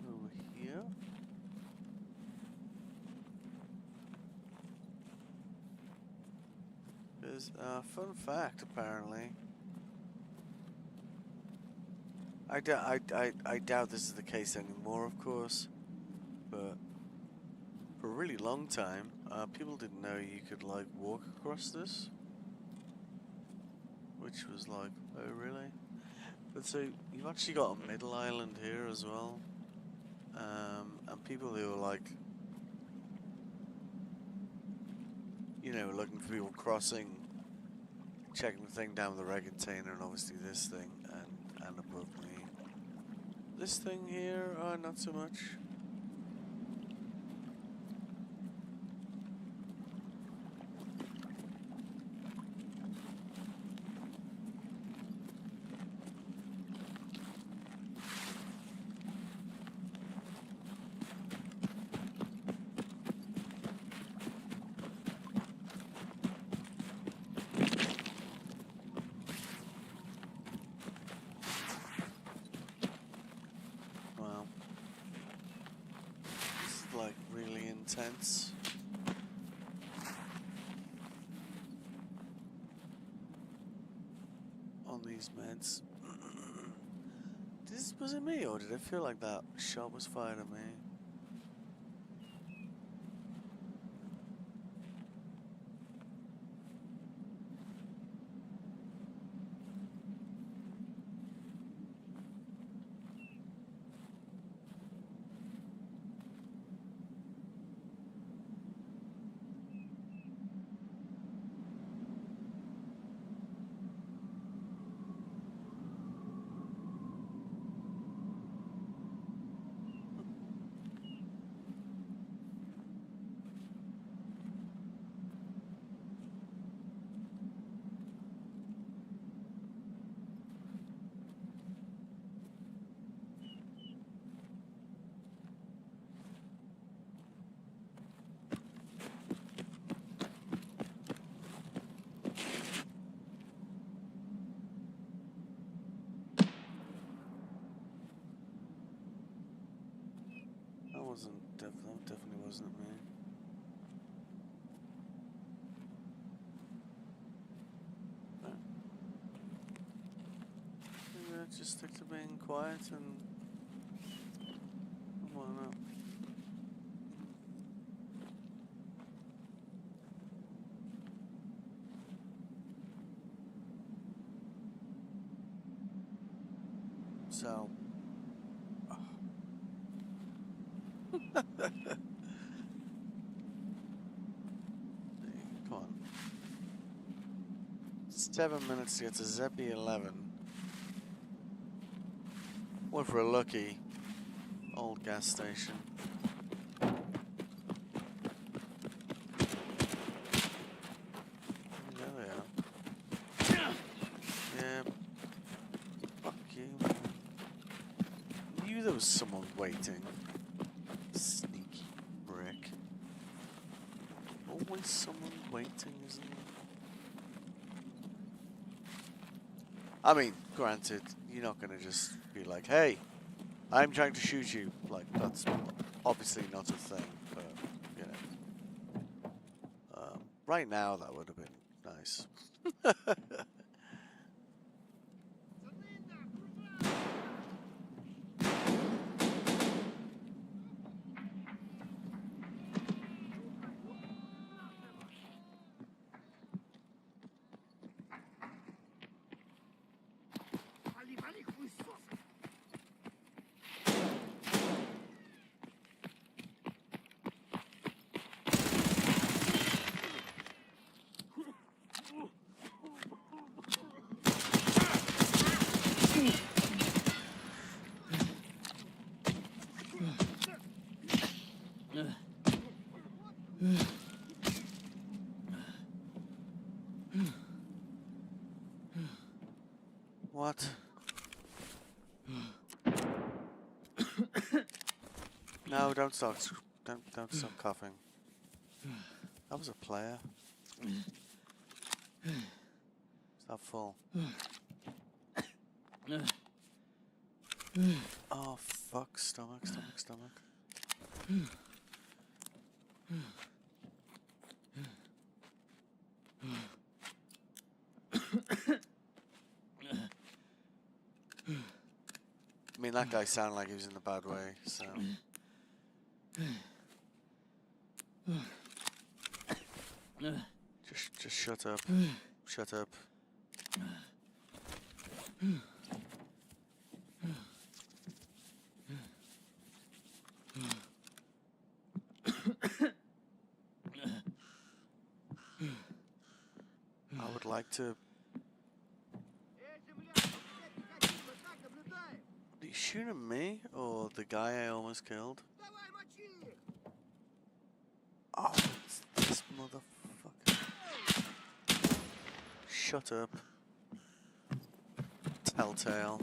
over here. There's a fun fact, apparently. I doubt this is the case anymore, of course, but for a really long time, people didn't know you could, like, walk across this, which was like, oh really? But so, you've actually got a middle island here as well, and people who are like, you know, looking for people crossing, checking the thing down with the red container, and obviously this thing, and above me. This thing here, not so much. Wow. This is like really intense. On these meds. Was it me, or did it feel like that shot was fired at me? That definitely wasn't me. Right. Maybe I just stick to being quiet and whatnot. So. Come on. 7 minutes to get to Zeppy 11. What for a lucky old gas station. There they are. Yeah. Fuck you. Knew there was someone waiting. Sneaky brick. Always someone waiting, isn't there? I mean, granted, you're not gonna just be like, hey, I'm trying to shoot you. Like, that's obviously not a thing, but, you know. Right now, that would have been nice. What? No, don't stop. Don't stop coughing. That was a player. Is that full? Oh fuck! Stomach. I mean, that guy sounded like he was in a bad way, so. Just shut up. Shut up. I would like to. Are you shooting at me or the guy I almost killed? Oh, it's this motherfucker. Shut up. Telltale.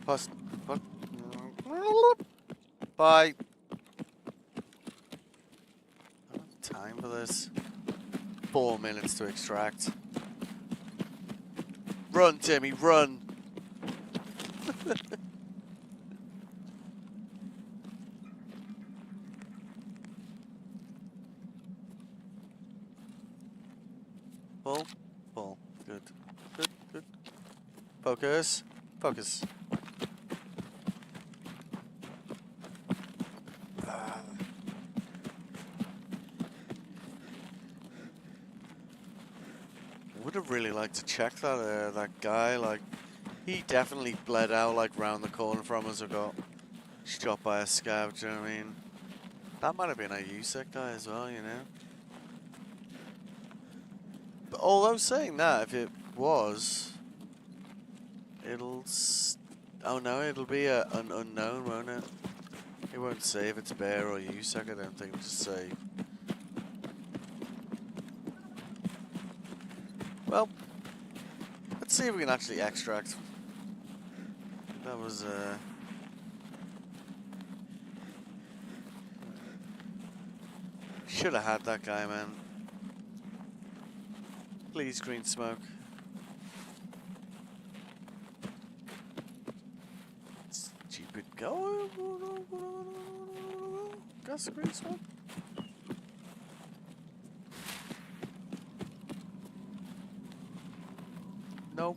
Plus, fuck. Bye. I don't have time for this. 4 minutes to extract. Run, Timmy, run! Pull, pull. Good. Good. Focus. Focus. Would have really liked to check that guy. Like, he definitely bled out like round the corner from us or got shot by a scout. Do you know what I mean? That might have been a USEC guy as well, you know. But although saying that, if it was, it'll. Oh no, it'll be an unknown, won't it? It won't say if it's Bear or USEC. I don't think. It'll just say. Well, let's see if we can actually extract. That was should have had that guy, man. Please, green smoke. Stupid go. Got some green smoke. Nope.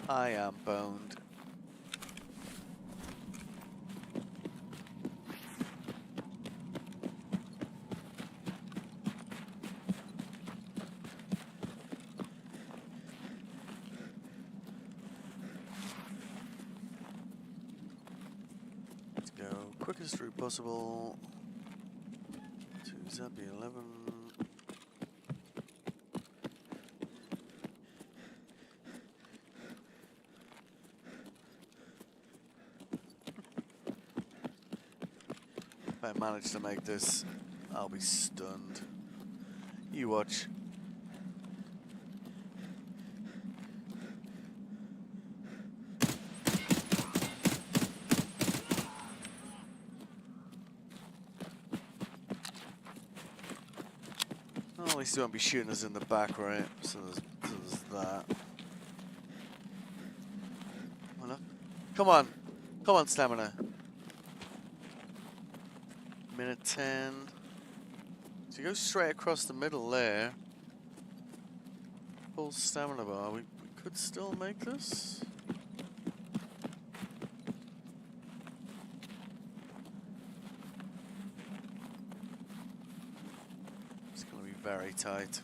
I am boned. Let's go quickest route possible to Zappy 11. If I manage to make this, I'll be stunned. You watch. Well, at least he won't be shooting us in the back, right? So there's that. Oh, no. Come on. Come on, stamina. Minute 10. So you go straight across the middle there. Full stamina bar. We could still make this. It's going to be very tight.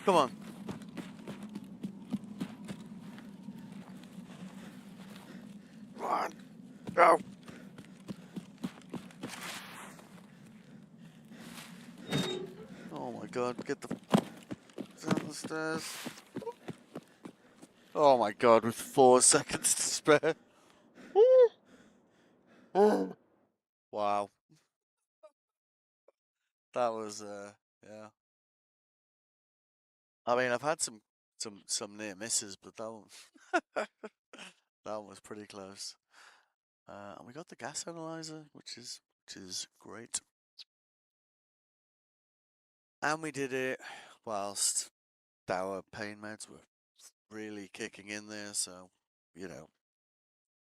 Come on. Come on. Go. Oh my god, get the down the stairs. Oh my god, with 4 seconds to spare. Wow. That was yeah. I mean, I've had some near misses, but that one that one was pretty close. And we got the gas analyzer, which is great. And we did it whilst our pain meds were really kicking in there, so you know,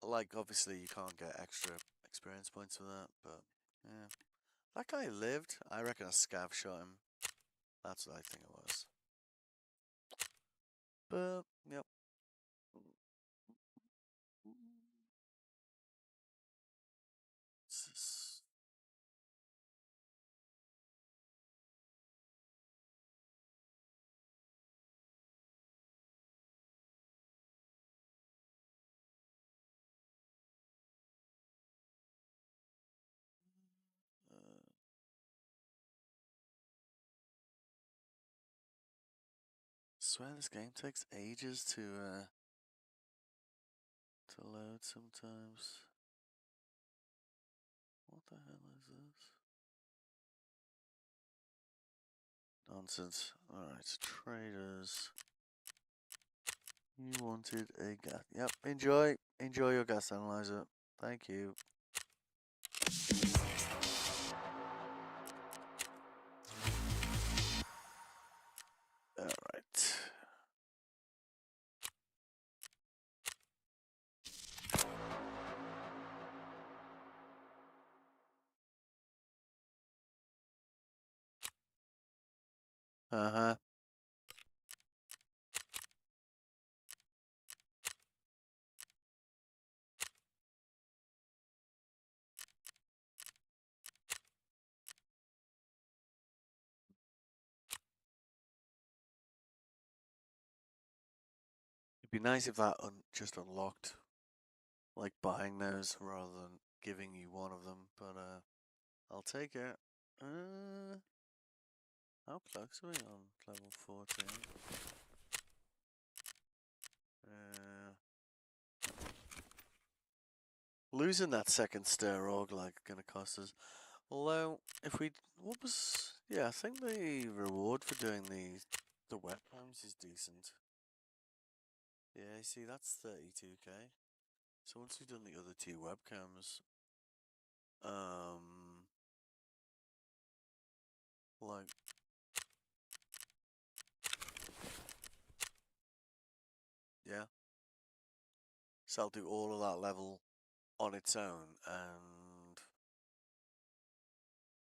like obviously you can't get extra experience points for that, but yeah. That guy lived. I reckon a scav shot him. That's what I think it was. But yep. Uh, swear this game takes ages to load sometimes. What the hell is this? Nonsense. Alright, traders. You wanted a gas. Yep, enjoy. Enjoy your gas analyzer. Thank you. Alright. Uh-huh. It'd be nice if that just unlocked, like buying those rather than giving you one of them, but I'll take it. How close are we on level 14? Losing that second stir like gonna cost us. Although, if we, what was, yeah, I think the reward for doing the webcams is decent. Yeah, you see, that's 32k. So once we've done the other 2 webcams, like, yeah. So I'll do all of that level on its own, and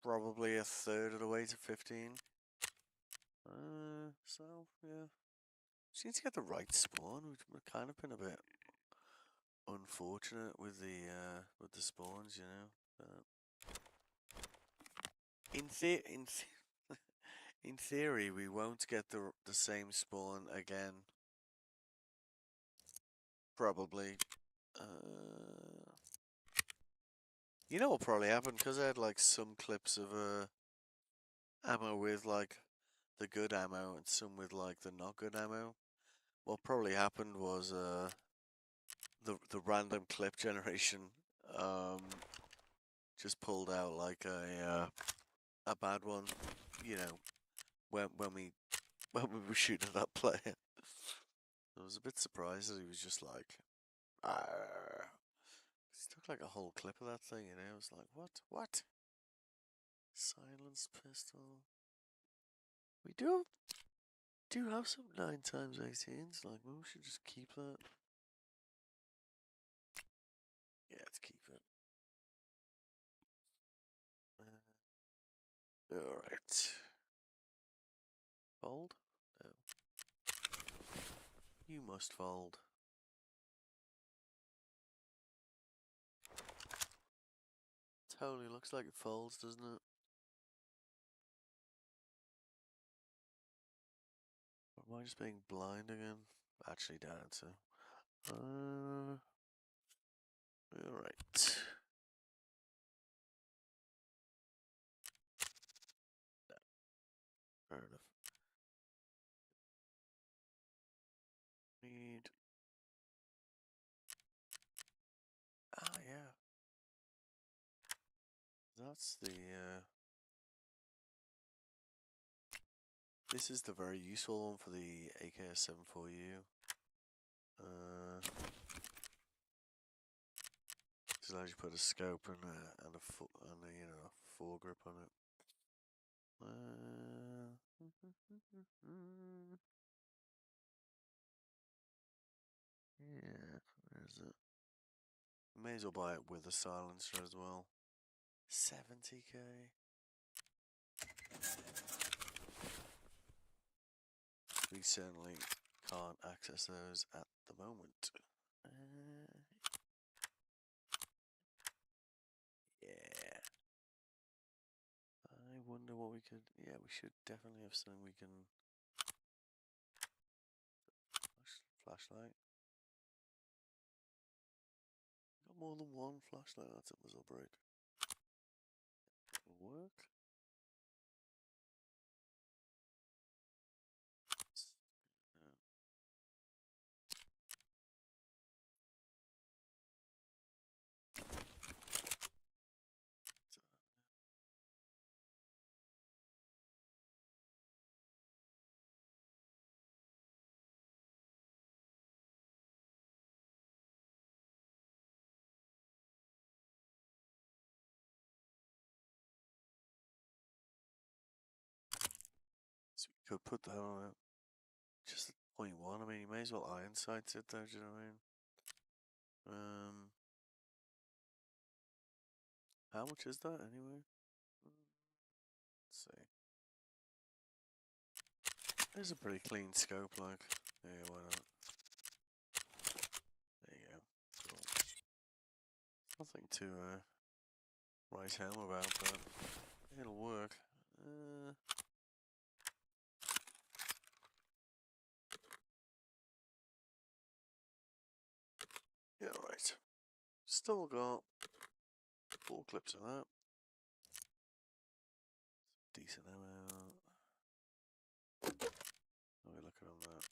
probably a third of the way to 15. So, yeah. Just need to get the right spawn. We've kind of been a bit unfortunate with the spawns, you know. In the in th in theory, we won't get the same spawn again. Probably. You know what probably happened? Because I had like some clips of ammo with like the good ammo and some with like the not good ammo. What probably happened was the random clip generation just pulled out like a bad one, you know, when we when we were shooting that player. I was a bit surprised that he was just like, "Arr." He took like a whole clip of that thing, you know. I was like, what? What? Silence pistol. We do have some 9x18s. Like, maybe we should just keep that. Yeah, let's keep it. Alright. Fold? No. You must fold. Totally looks like it folds, doesn't it? Am I just being blind again? Actually, doubt so. Alright. Fair enough. Need. Ah, yeah. That's the. This is the very useful one for the AKS-74U. This allows you to put a scope and a foregrip on it. Yeah, where is it? May as well buy it with a silencer as well. 70k. We certainly can't access those at the moment. Yeah. I wonder what we could. Yeah, we should definitely have something we can. Flashlight. Got more than one flashlight. That's a muzzle break. That'll work. So we could put that on it. Just at 0.1. I mean, you may as well iron sights it though. Do you know what I mean? How much is that anyway? Let's see. There's a pretty clean scope, like. Yeah, why not? There you go. Cool. Nothing to write home about, but it'll work. Yeah, right. Still got 4 clips of that. Decent ammo. How are we looking on that?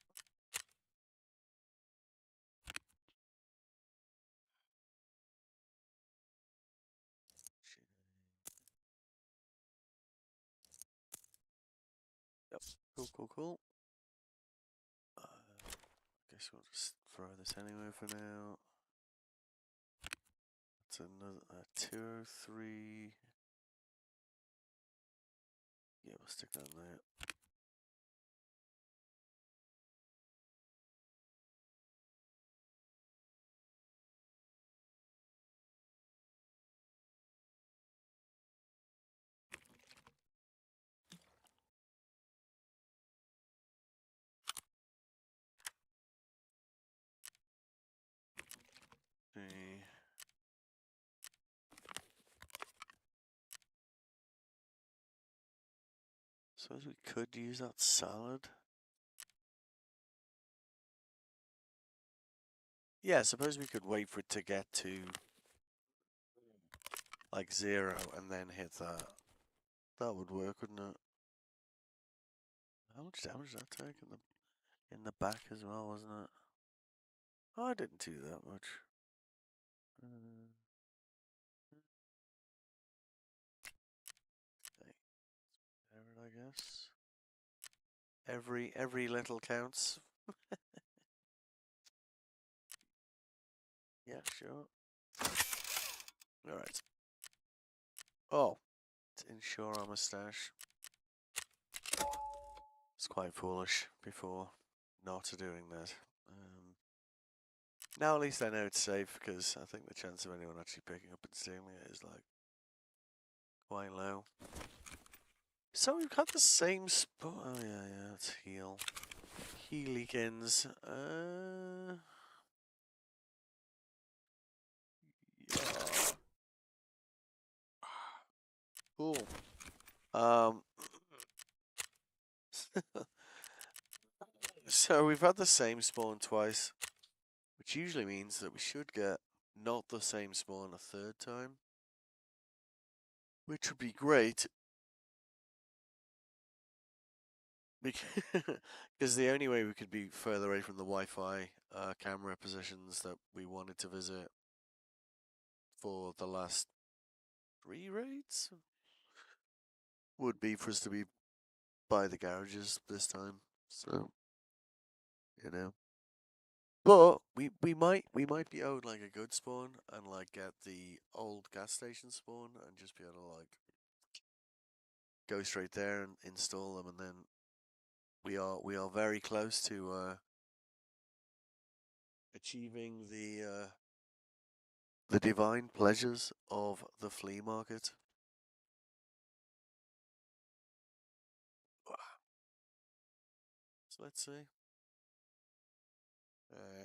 Yep. Cool. I guess we'll just throw this anyway for now. That's another 203. Yeah, we'll stick that in there. See. Suppose we could use that salad. Yeah, suppose we could wait for it to get to like 0 and then hit that. That would work, wouldn't it? How much damage did that take in the back as well, wasn't it? Oh, I didn't do that much. There, I guess. Every little counts. Yeah, sure. Alright. Oh, to ensure our moustache. It's quite foolish before not doing that. Now at least I know it's safe, because I think the chance of anyone actually picking up and stealing it is like quite low. So we've got the same spot. Oh yeah, it's heal. Healikins. Yeah. Cool. So we've had the same spawn twice, which usually means that we should get not the same spawn a third time, which would be great. Because the only way we could be further away from the Wi-Fi camera positions that we wanted to visit for the last 3 raids would be for us to be by the garages this time. So, you know. But we might be owed like a good spawn and like get the old gas station spawn and just be able to like go straight there and install them, and then we are very close to achieving the divine pleasures of the flea market. So let's see. Uh,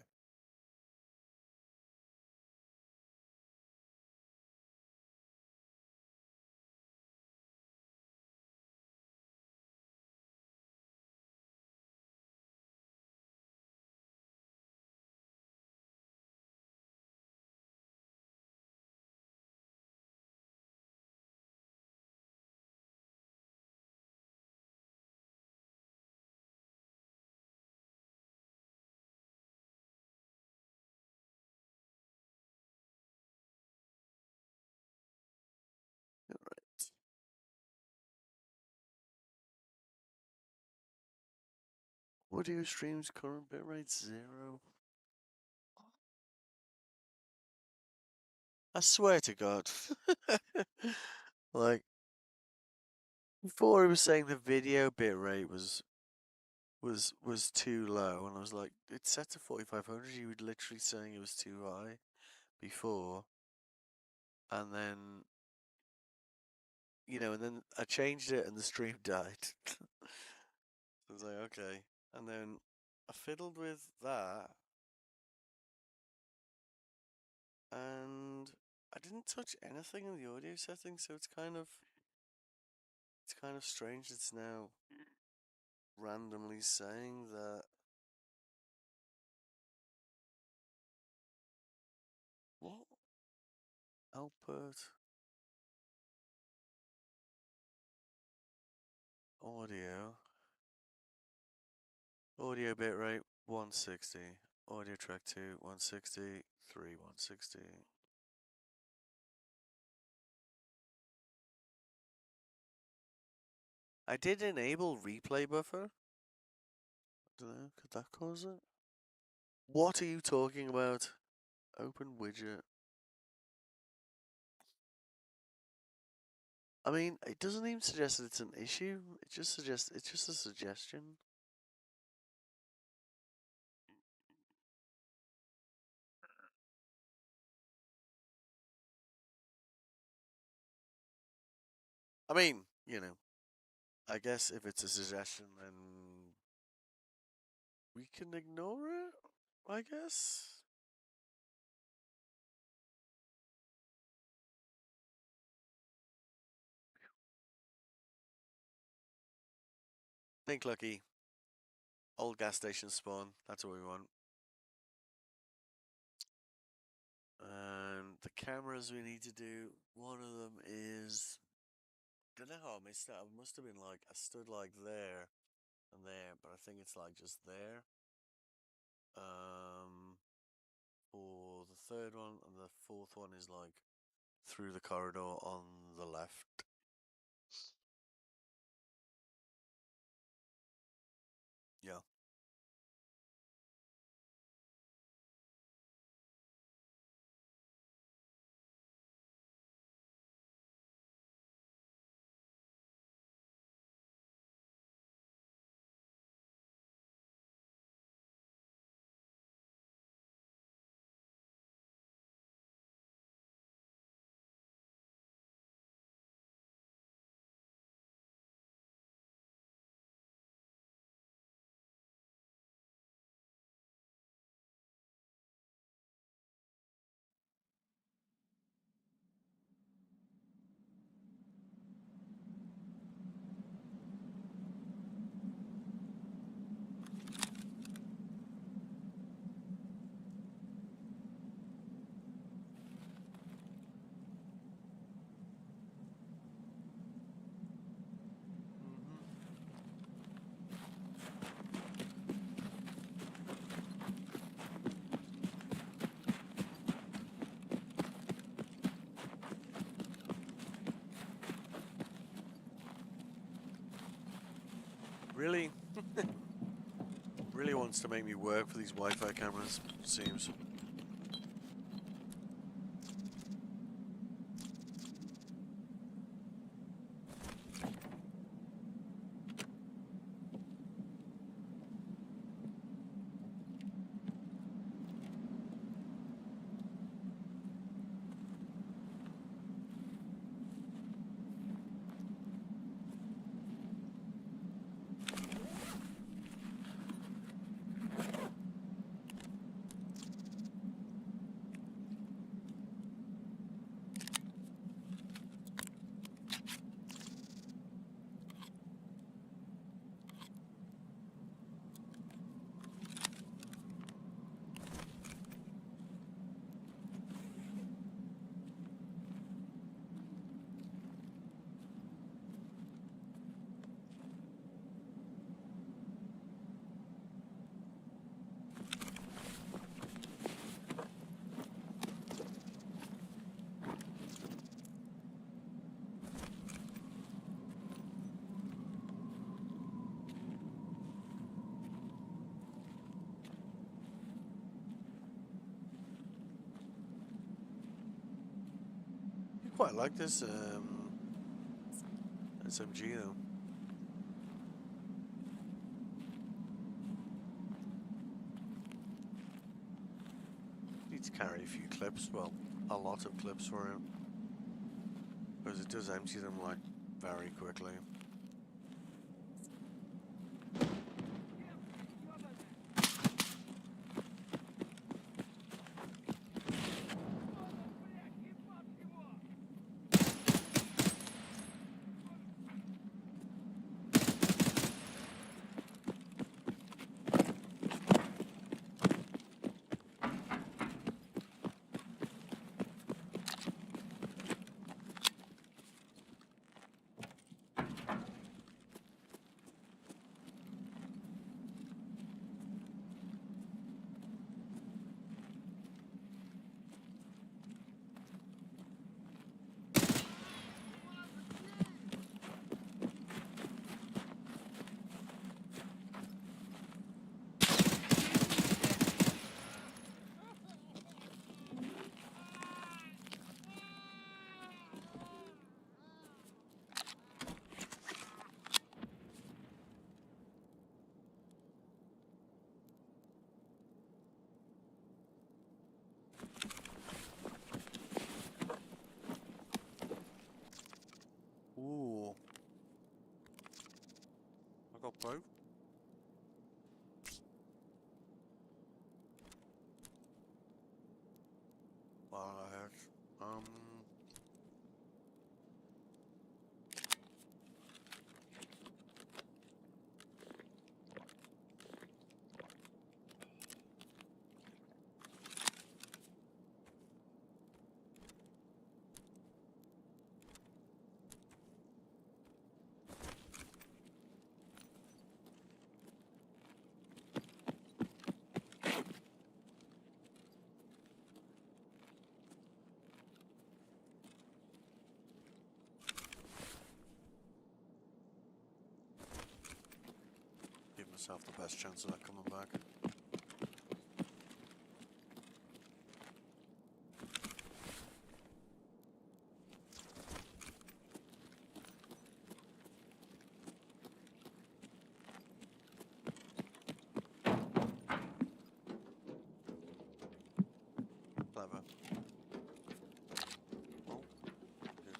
Audio streams current bitrate 0. I swear to God. Like, before he was saying the video bitrate was too low, and I was like, it's set to 4500. You were literally saying it was too high before, and then and then I changed it, and the stream died. So I was like, okay, and then I fiddled with that, and I didn't touch anything in the audio settings, so it's kind of strange. It's now randomly saying that. What? Output audio. Audio bitrate 160. Audio track 2 160. 3 160. I did enable replay buffer. I don't know, could that cause it? What are you talking about? Open widget. I mean, it doesn't even suggest that it's an issue. It just suggests it's just a suggestion. I mean, I guess if it's a suggestion, then we can ignore it. I guess. Think lucky. Old gas station spawn. That's what we want. And the cameras we need to do. One of them is. I don't know how I missed that. I must have been like I stood like there and there, but I think it's like just there. Um, for the third one, and the fourth one is like through the corridor on the left. Yeah. Really, really wants to make me work for these Wi-Fi cameras, seems. I quite like this SMG though. Need to carry a few clips, well, a lot of clips for it. Because it does empty them like very quickly. Ooh. I got both. Wow, I had, give myself the best chance of that coming back. Clever. Oh, good.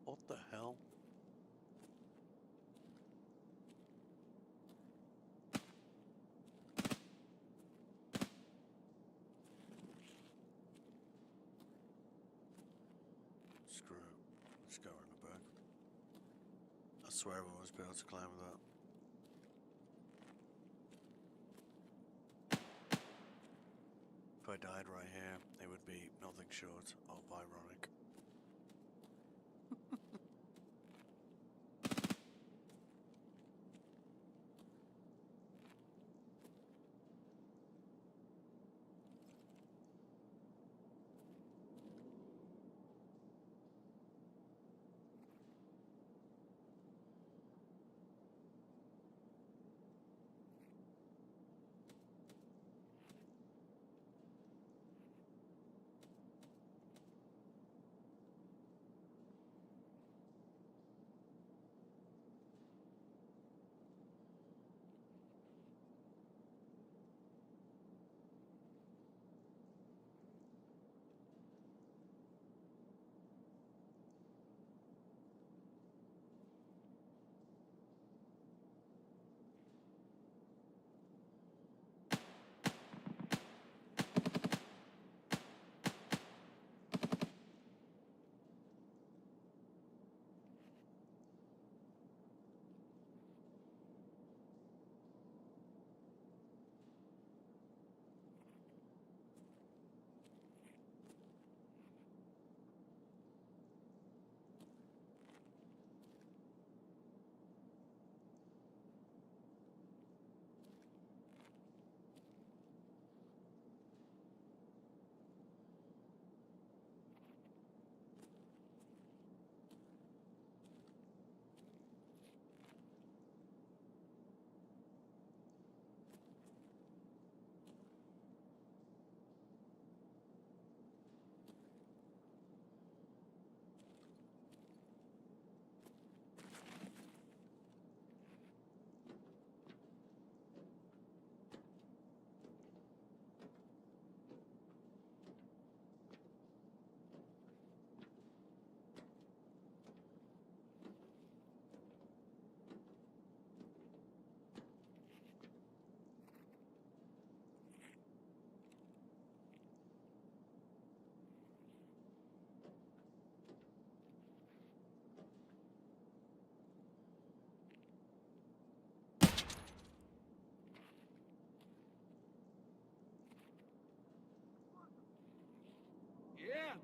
What the hell? Screw it. Let's go in the back. I swear I was be able to climb that. If I died right here, it would be nothing short of ironic.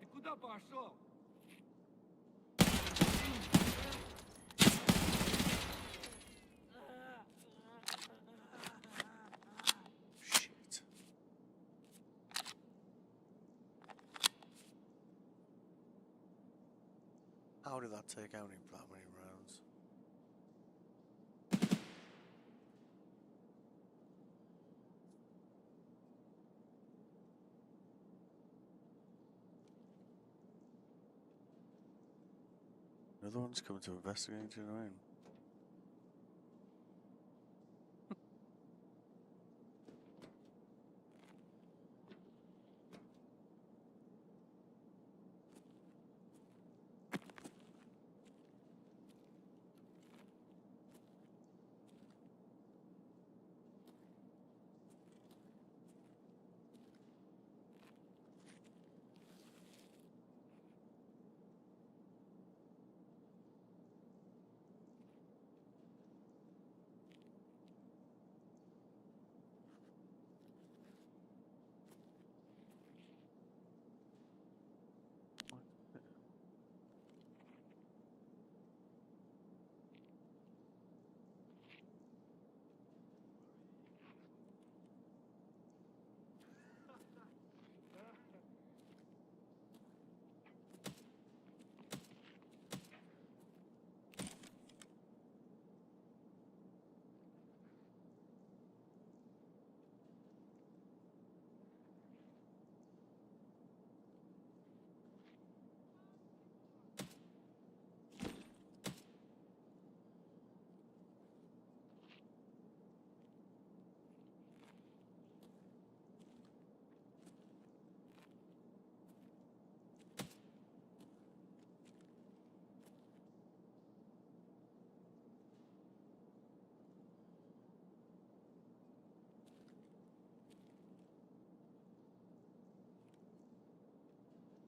Ты куда пошел? Shit. How did that take out that many rounds? Another one's coming to investigate, do you know what I mean?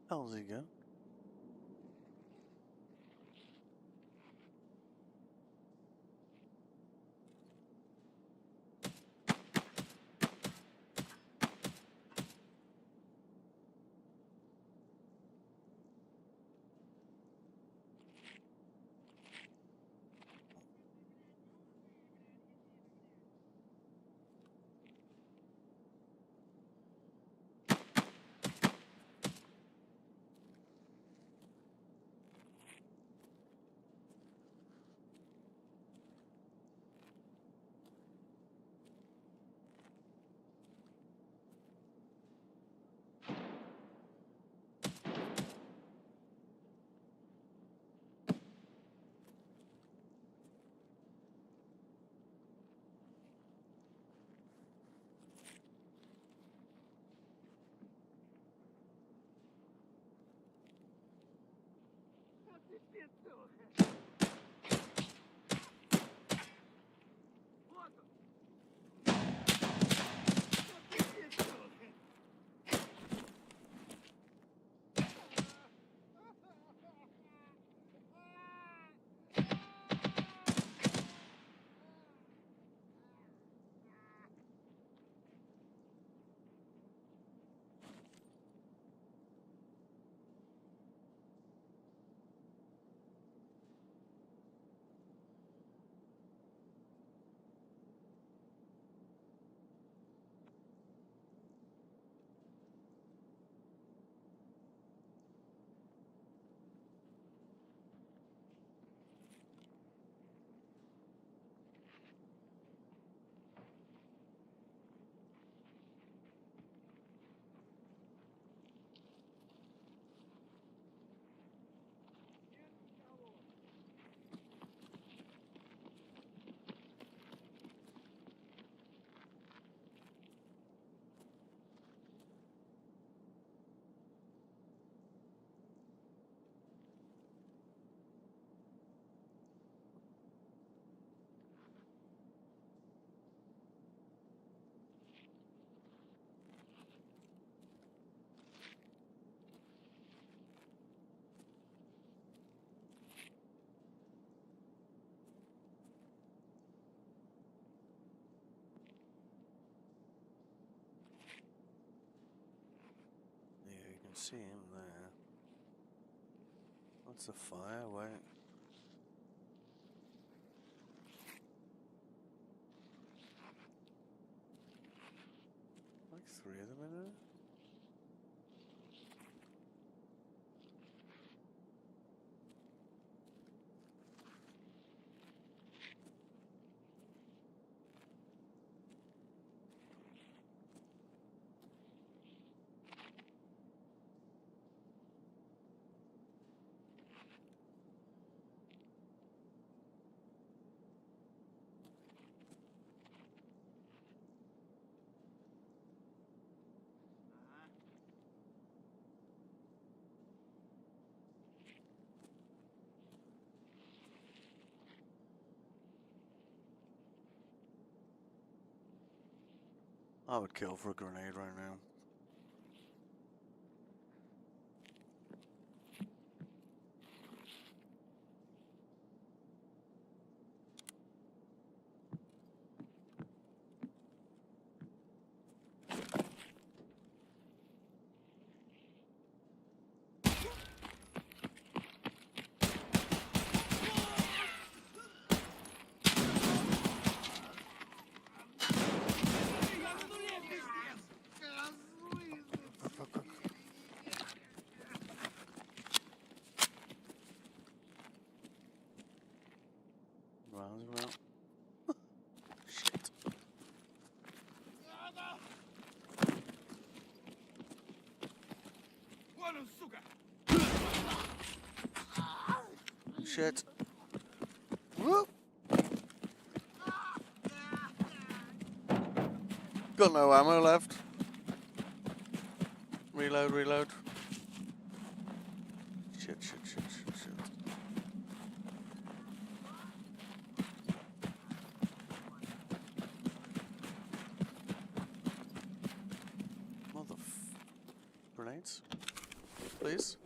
How's he go? Вот он. Yeah, you can see him there. What's the fire? Wait. Like 3 of them in there? I would kill for a grenade right now. Rounds around. Shit. Вон он, сука! Shit. Whoop. Got no ammo left. Reload, reload. Shit, shit, shit, shit, shit. Grenades? please?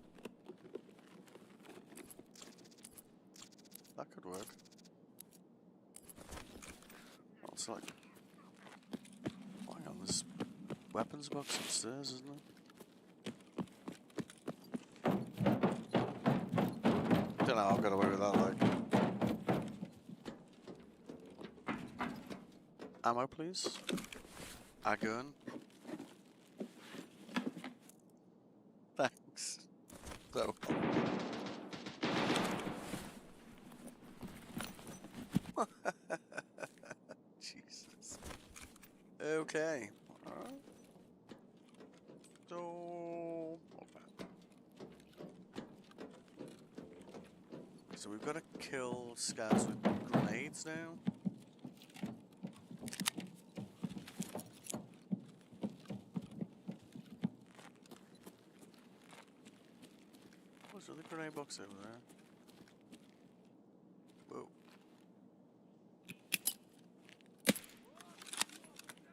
That could work. Well, it's like... Hang on, there's weapons box upstairs, isn't there? Don't know how I got away with that, like. Ammo, please. A gun. Thanks. So. Jesus. Okay. Alright. So. So we've got to kill scouts with grenades now. What's the grenade box over there? Whoa.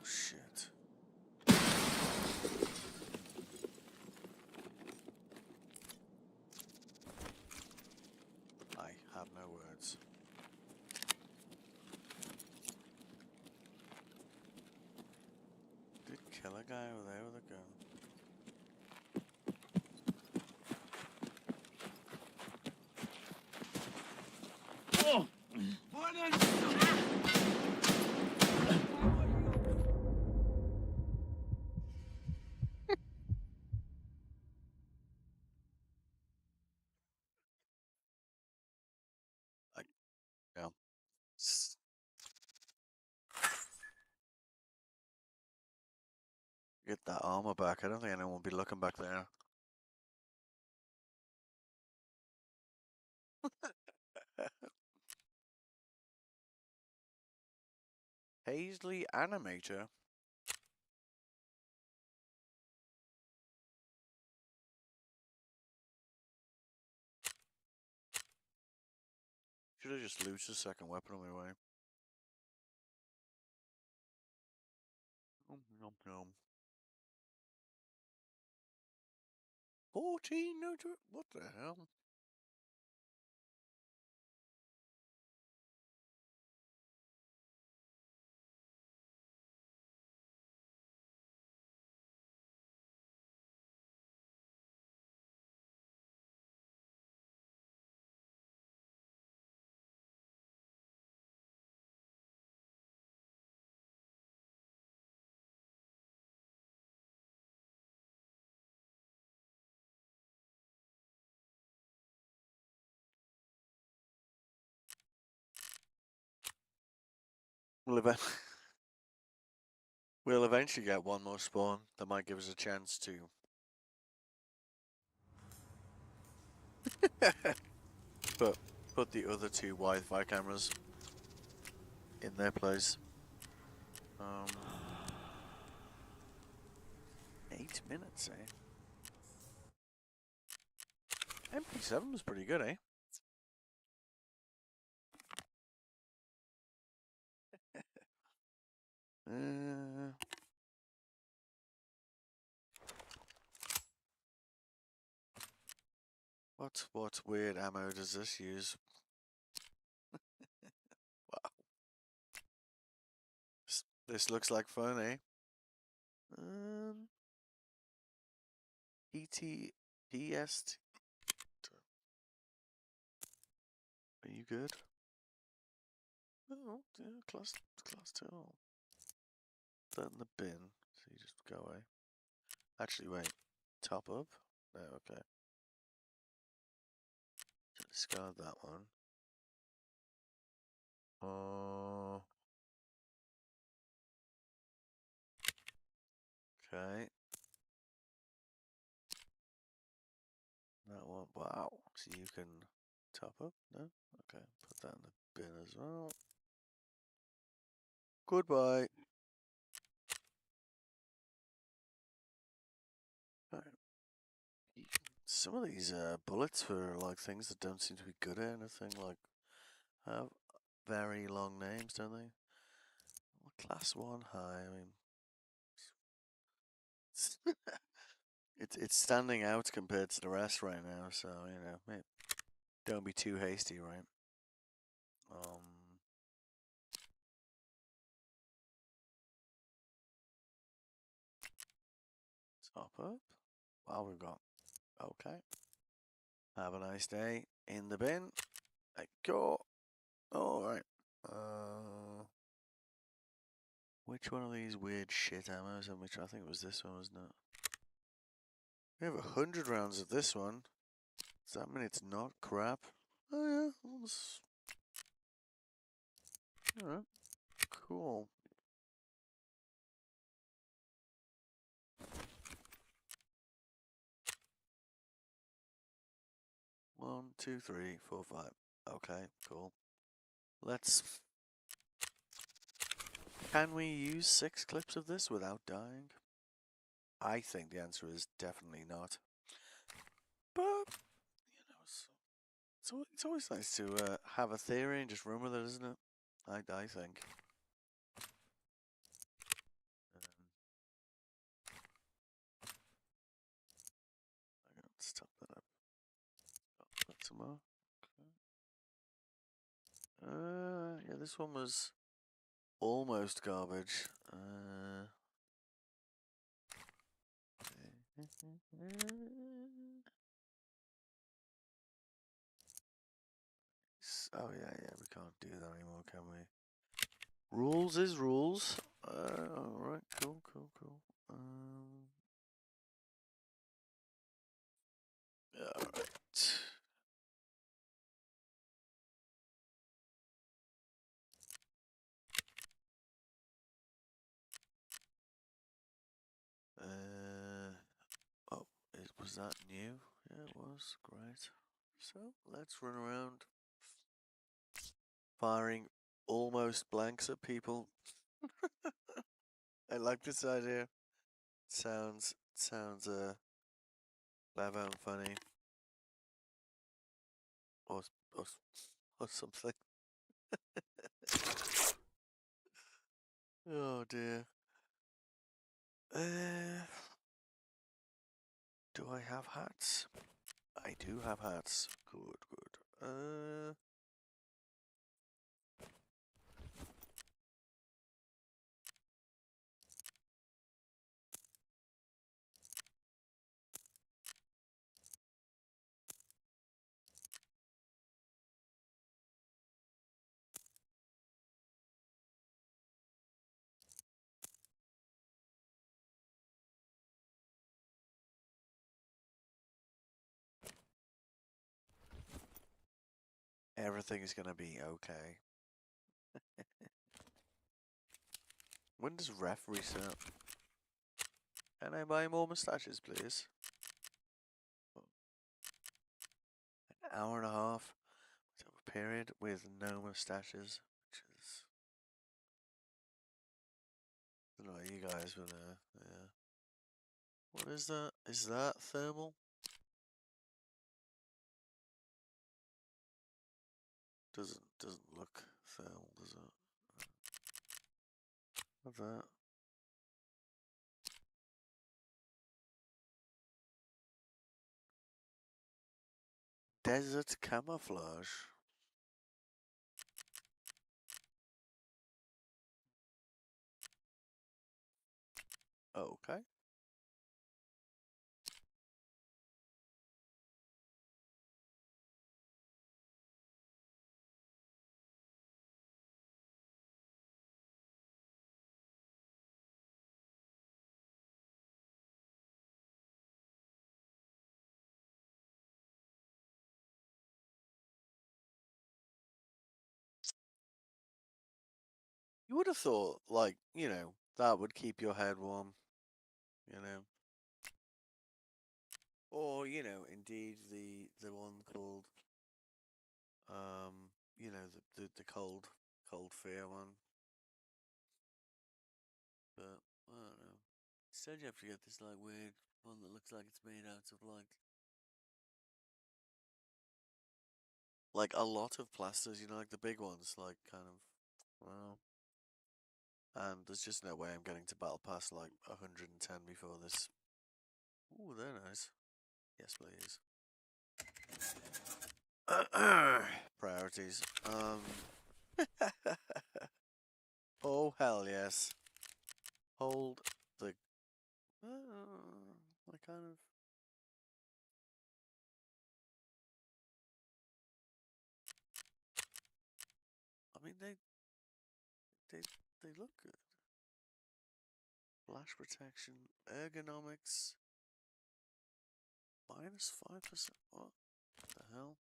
Shit. I have no words. Did kill a guy over there with a gun. О! Вон он! Yeah. Get that armor back. I don't think anyone will be looking back there. Paisley Animator. Should have just looted a second weapon on my way. Nom nom. 14 no. What the hell? We'll, we'll eventually get one more spawn that might give us a chance to put the other two Wi-Fi cameras in their place. 8 minutes, eh? MP7 was pretty good, eh? What weird ammo does this use? Wow. This looks like fun, eh? PST. Are you good? Oh, yeah, class 2. Put that in the bin, so you just go away. Actually, wait. Top up? No, okay. Discard that one. Okay. That one. Wow. So you can top up? No? Okay. Put that in the bin as well. Goodbye. Alright. Some of these bullets for like things that don't seem to be good at anything, like have very long names, don't they? Class 1 high, I mean It's standing out compared to the rest right now, so don't be too hasty, right? Top up. Wow, we've got okay. Have a nice day in the bin. Go. All right. Which one of these weird shit ammos? And which I think it was this one, wasn't it? We have 100 rounds of this one. Does that mean it's not crap? Oh yeah. Alright. Cool. One, two, three, four, five. Okay, cool. Let's. Can we use 6 clips of this without dying? I think the answer is definitely not. But it's always nice to have a theory and just run with it, isn't it? I think. I gotta stop that up. Put some more. Yeah, this one was almost garbage. Oh yeah, we can't do that anymore, can we? Rules is rules. Alright, cool. Alright. Oh, was that new? Yeah, it was. Great. So, let's run around firing almost blanks at people. I like this idea. Sounds clever and funny. Or, or, or something. Oh dear. Do I have hats? I do have hats. Good. Everything's gonna be okay. When does ref reset? Can I buy more mustaches, please? An hour and a half. So a period with no mustaches, which is. I don't know you guys, but yeah. What is that? Is that thermal? Doesn't look thermal, does it? What's that? Desert camouflage. Okay. You would have thought, like, that would keep your head warm, you know. Or, indeed the one called the cold fear one. But I don't know. Instead you have to get this like weird one that looks like it's made out of like a lot of plasters, like the big ones, like kind of well. And there's just no way I'm getting to battle pass like 110 before this Ooh, they're nice. Yes, please. Priorities. Oh, hell yes. Hold the... I kind of... I mean, they, they look good. Flash protection, ergonomics, -5%. What the hell?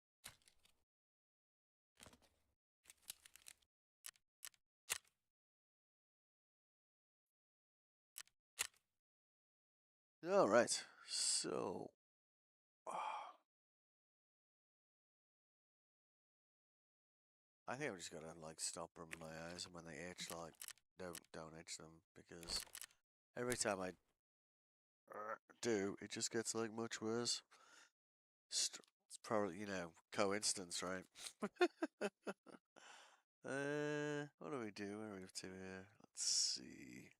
All right, so I think I'm just gonna like stop rubbing my eyes, and when they itch, like don't itch them, because every time I do, it just gets like much worse. It's probably, you know, coincidence, right? What do we do? Where are we up to here? Let's see.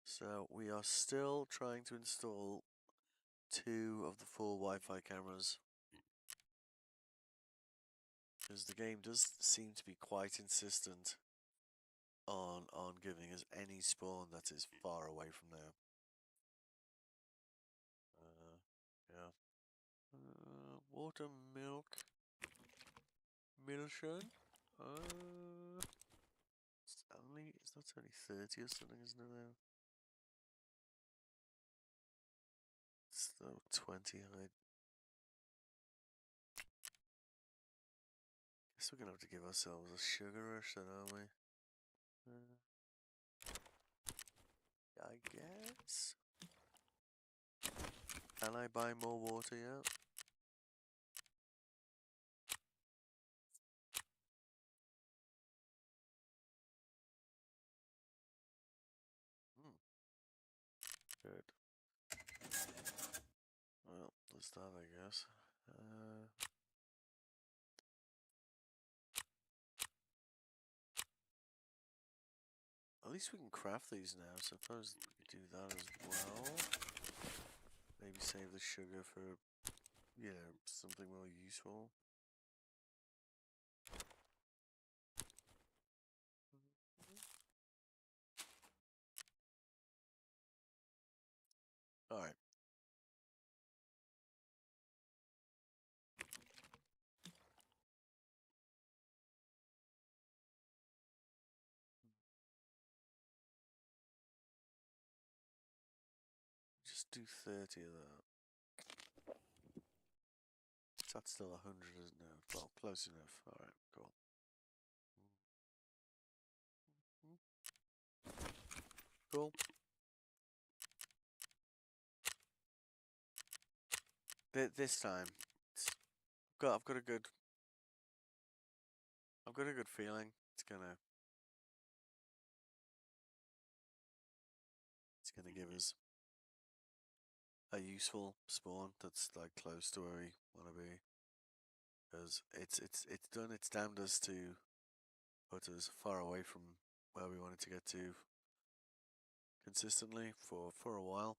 So we are still trying to install 2 of the 4 Wi-Fi cameras, because the game does seem to be quite insistent on giving us any spawn that is far away from there. Yeah. Water, milk, Milchen. It's only, that's only 30 or something, isn't it now? It's the 20 height. Guess we're gonna have to give ourselves a sugar rush then, aren't we? I guess. Can I buy more water yet? Good. Well, there's that, I guess. At least we can craft these now. Suppose we could do that as well. Maybe save the sugar for, you know, something more useful. Alright. Just do 30 of that. That's still 100, isn't it? Well, close enough. Alright, cool. Cool. This time, I've got a good feeling it's gonna give us a useful spawn that's like close to where we want to be, because it's done its damnedest to put us far away from where we wanted to get to consistently for a while.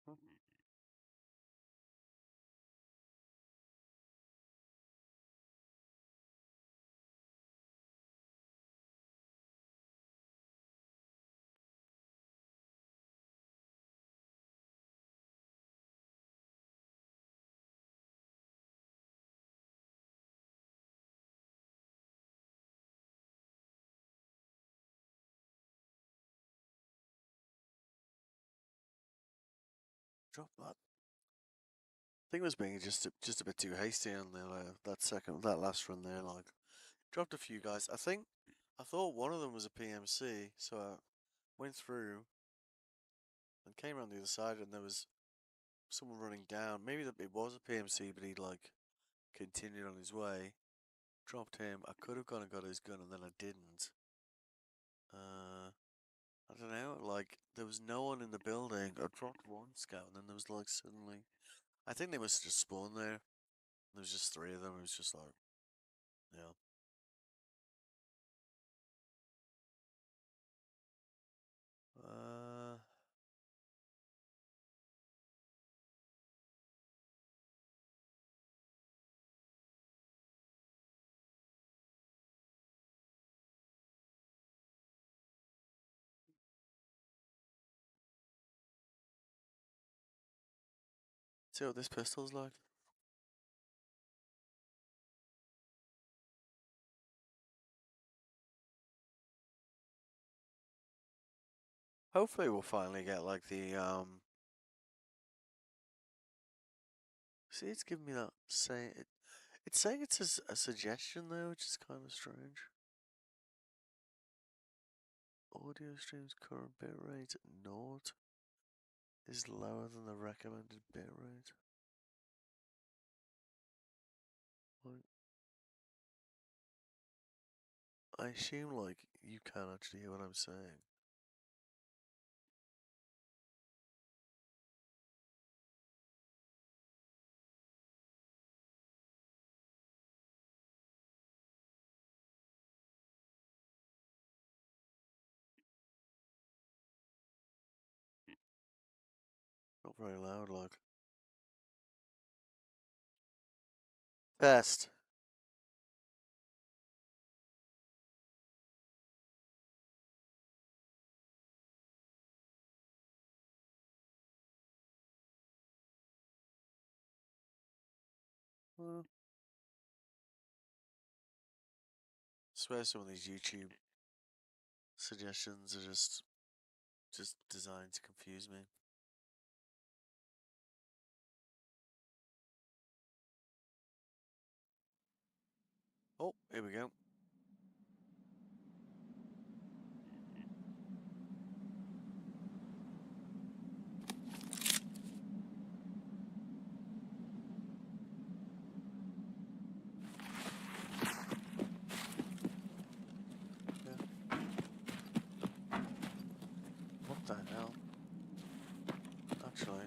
Mhm. Drop that. I think it was being just a bit too hasty on that last run there. Like, dropped a few guys. I thought one of them was a PMC, so I went through and came around the other side, and there was someone running down. Maybe that it was a PMC, but he like continued on his way. Dropped him. I could have gone and got his gun, and then I didn't. I don't know. Like there was no one in the building. I dropped one scout, and then there was like suddenly. I think they must have just spawned there. There was just three of them. It was just like, yeah. Uh, see what this pistol's like. Hopefully, we'll finally get like the. See, it's giving me that it's saying it's a suggestion though, which is kind of strange. Audio stream's current bitrate at naught is lower than the recommended bitrate. I assume like you can actually hear what I'm saying. Not very loud, like. Best. Well, I swear some of these YouTube suggestions are just designed to confuse me. Oh, here we go. Yeah. What the hell? Actually.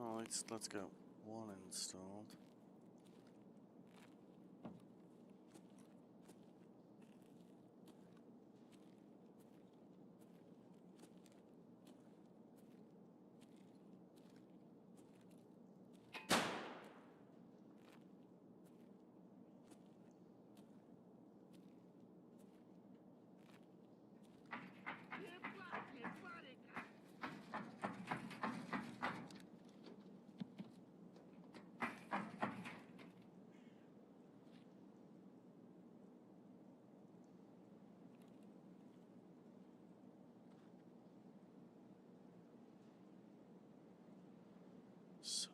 Oh, let's get one installed. So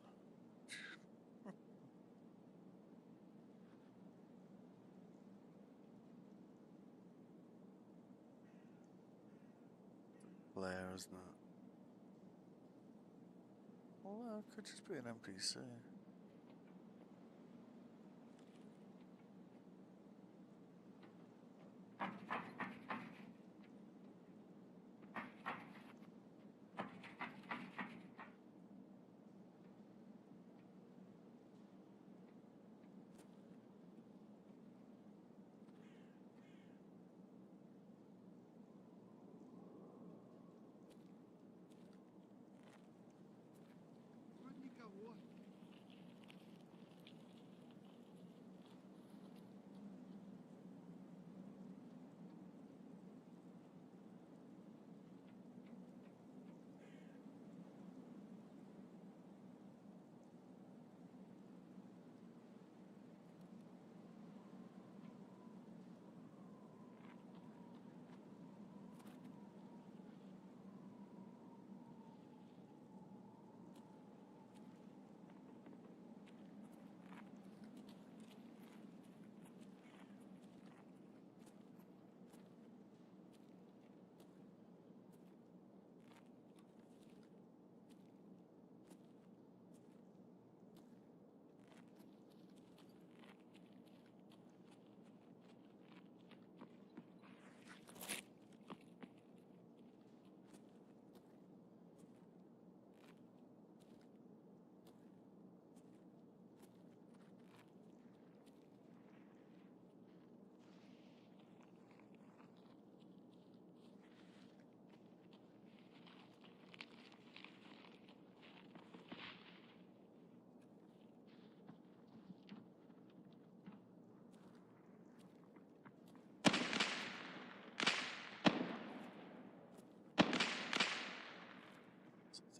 Blair, isn't it? Well, it could just be an NPC.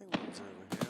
I think one's over here.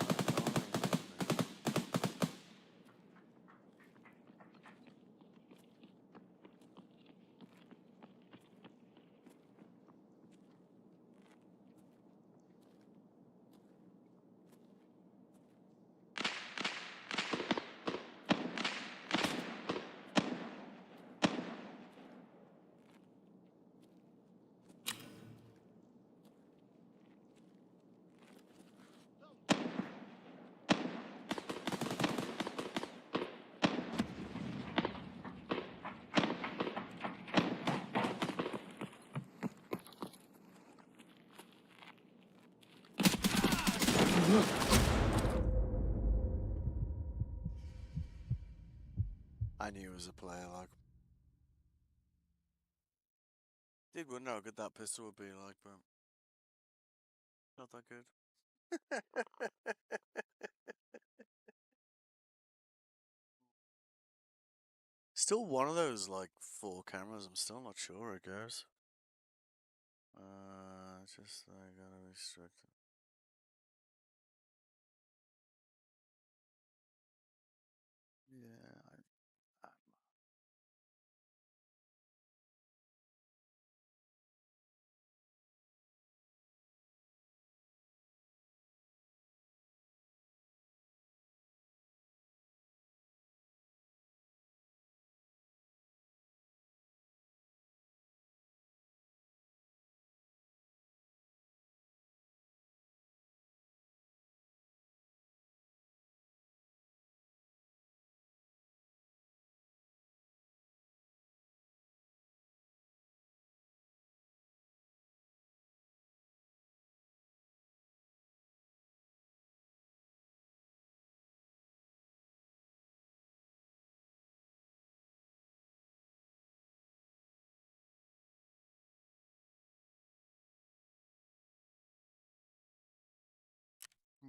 I knew it was a player, like. Did wonder how good that pistol would be, like, but not that good. Still one of those, like, 4 cameras. I'm still not sure it goes. Just I gotta restrict it. Yeah,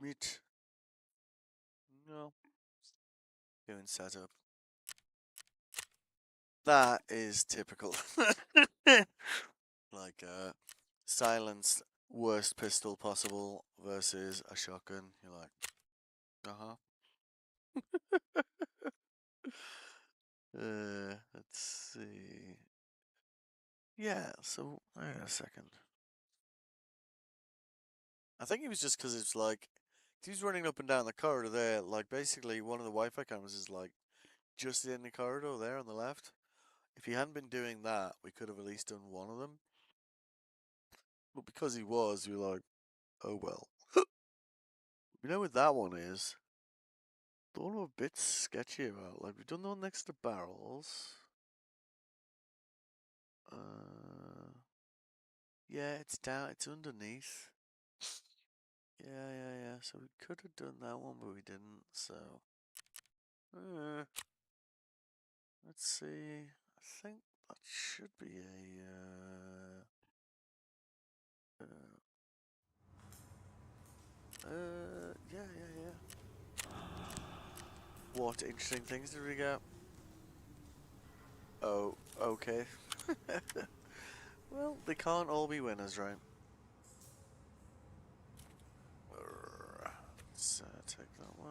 Meet. No. Doing setup. That is typical. Like, silenced worst pistol possible versus a shotgun. You're like, uh-huh. Let's see. Yeah, so, wait a second. I think it was just because it's like, he was running up and down the corridor there, like, basically one of the Wi-Fi cameras is like, just in the corridor there on the left. If he hadn't been doing that, we could have at least done one of them. But because he was, we were like, oh well. You know what that one is? The one I'm a bit sketchy about. Like, we've done the one next to barrels. Yeah, it's down, it's underneath. Yeah. So we could have done that one, but we didn't, so. Let's see. I think that should be a, yeah. What interesting things did we get? Oh, okay. Well, they can't all be winners, right? Let's take that one.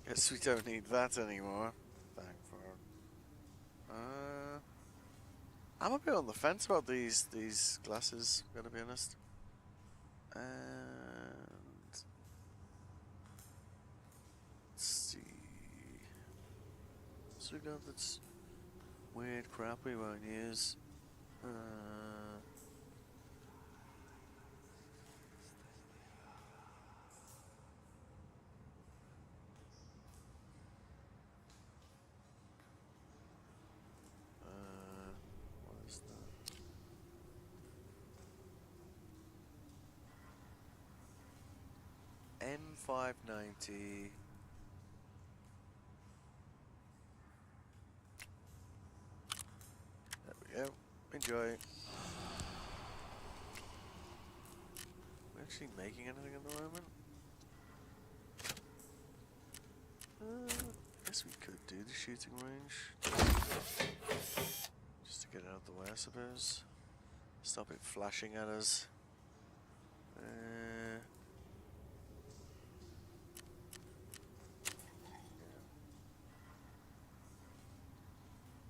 Guess we don't need that anymore. Thank for. I'm a bit on the fence about these glasses. Gonna be honest. And let's see. So we got this weird crap we won't use. What is that? N590. There we go. Enjoy. We're actually making anything at the moment? Guess we could do the shooting range. Just to get it out of the way, I suppose. Stop it flashing at us.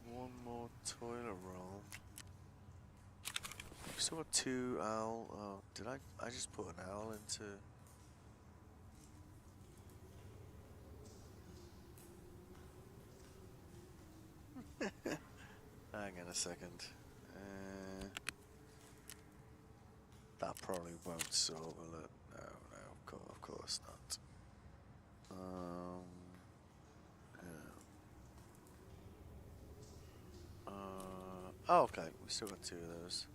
One more toilet roll. We still got 2 owl. Oh, did I just put an owl into. Hang on a second. That probably won't solve it. No, of course not. Oh, okay, we still got 2 of those.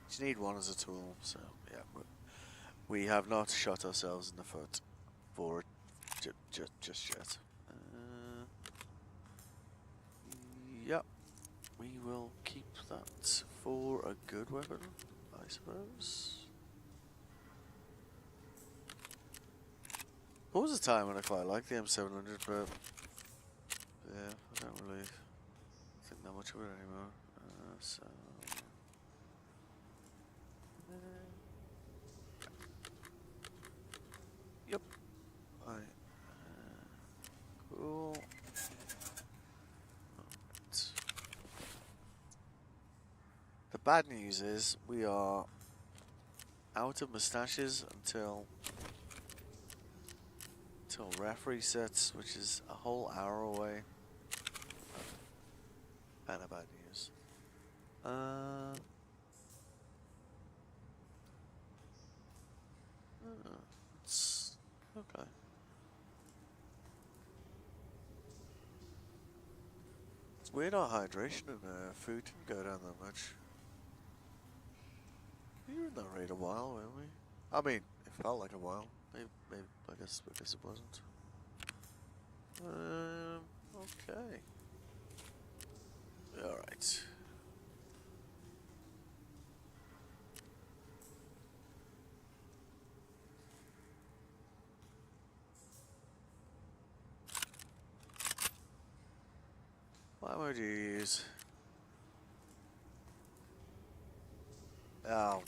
Just need one as a tool, so yeah. We have not shot ourselves in the foot for just yet. Yep. We will keep that for a good weapon, I suppose. What was the time when I quite liked the M700, but yeah, I don't really think that much of it anymore. Yep. Alright. Cool. The bad news is we are out of mustaches until ref resets, which is a whole hour away. Kind of bad news. Okay. It's weird our hydration and food didn't go down that much. We were in that raid a while, weren't we? I mean, it felt like a while. Maybe I guess it wasn't. Okay. Alright. What would you use? Oh.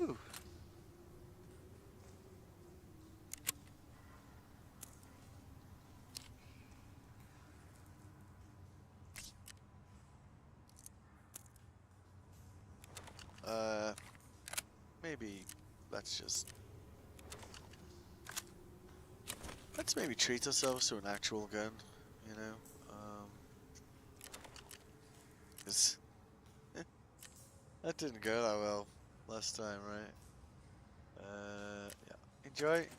Ooh. Maybe let's maybe treat ourselves to an actual gun, you know? 'Cause that didn't go that well last time, right? Yeah. Enjoy.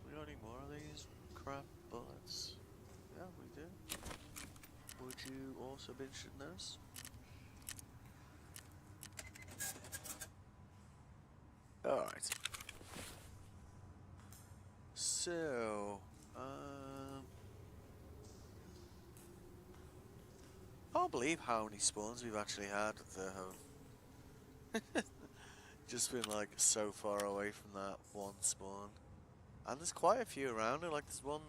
We got any more of these crap bullets? Yeah, we do. Would you also be interested in those? Alright. So, I can't believe how many spawns we've actually had at the home. Just been like so far away from that one spawn. And there's quite a few around it, like there's one,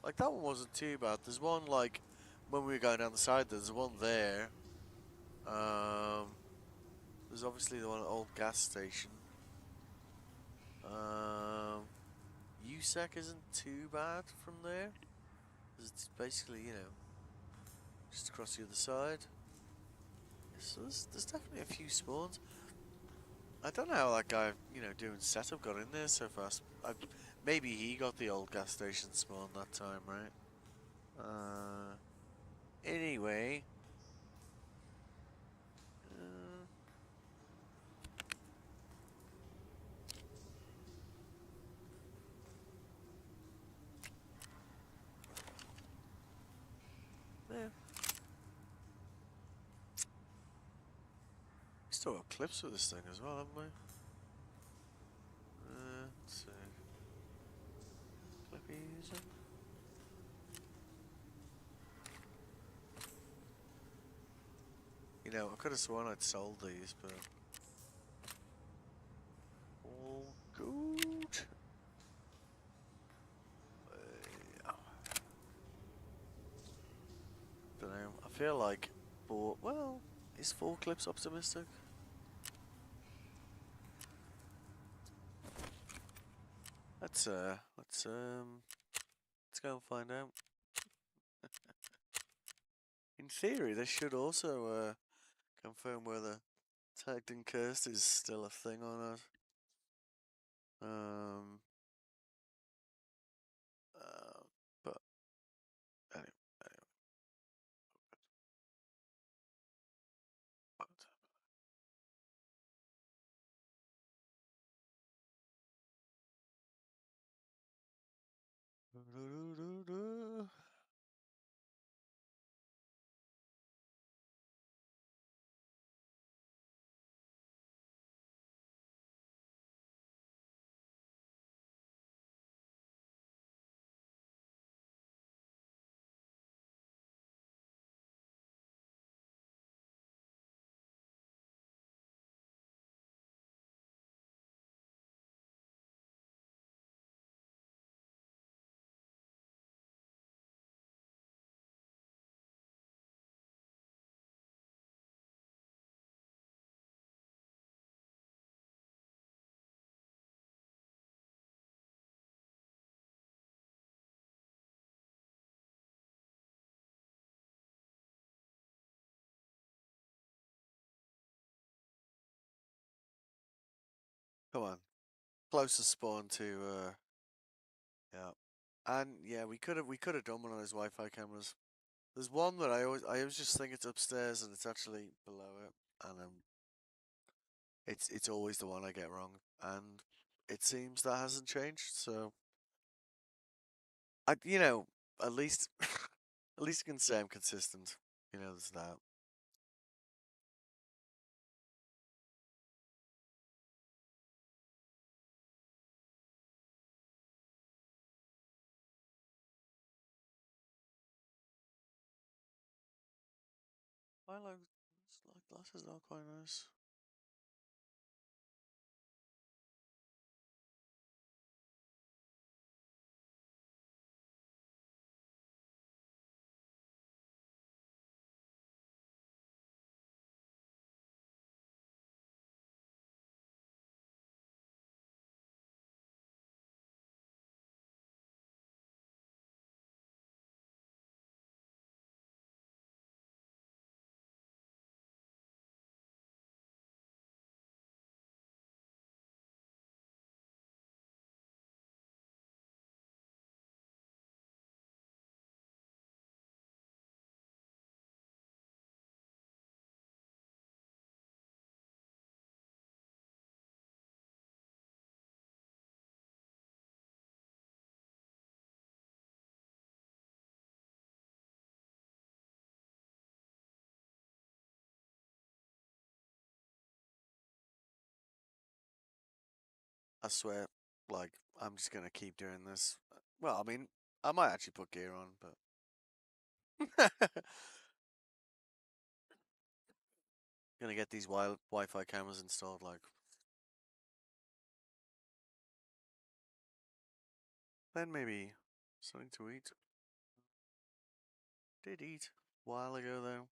like that one wasn't too bad. There's one like, when we were going down the side, there's one there. There's obviously the one at the old gas station. USEC isn't too bad from there. It's basically, you know, just across the other side. So there's definitely a few spawns. I don't know how that guy, you know, doing setup got in there so fast. Maybe he got the old gas station spawn that time, right? Anyway. Uh, yeah. We still got clips with this thing as well, haven't we? Let's see. Clippies. You know, I could have sworn I'd sold these, but all good. Yeah. Don't know. I feel like well, is 4 clips optimistic? Let's go and find out. In theory, this should also confirm whether tagged and cursed is still a thing or not. Um, but anyway, but, come on, closest spawn to yeah, and yeah, we could have done one on his Wi-Fi cameras. There's one that I always just think it's upstairs and it's actually below it, and it's always the one I get wrong, and it seems that hasn't changed. So I, you know, at least at least you can say I'm consistent. You know, there's that. I like glasses are quite nice. I swear, like I'm just gonna keep doing this. Well, I mean, I might actually put gear on, but gonna get these Wi-Fi cameras installed. Like, then maybe something to eat. Did eat a while ago though.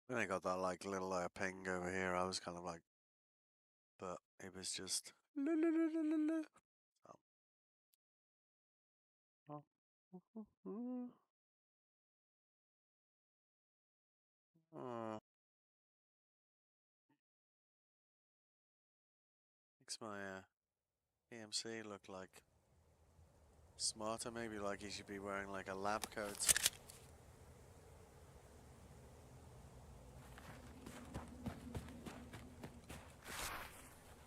When I got that like little ping over here, I was kind of like, but it was just. La, la, la, la, la, la. Oh. Oh, makes my EMC look like smarter. Maybe like he should be wearing like a lab coat.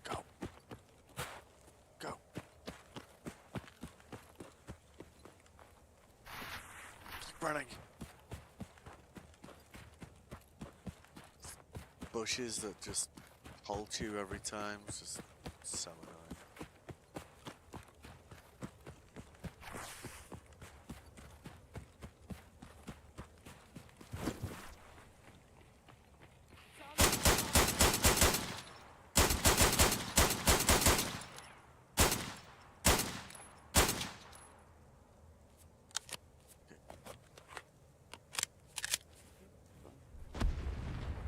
Go, go. Keep running. Bushes that just halt you every time. It's just so annoying.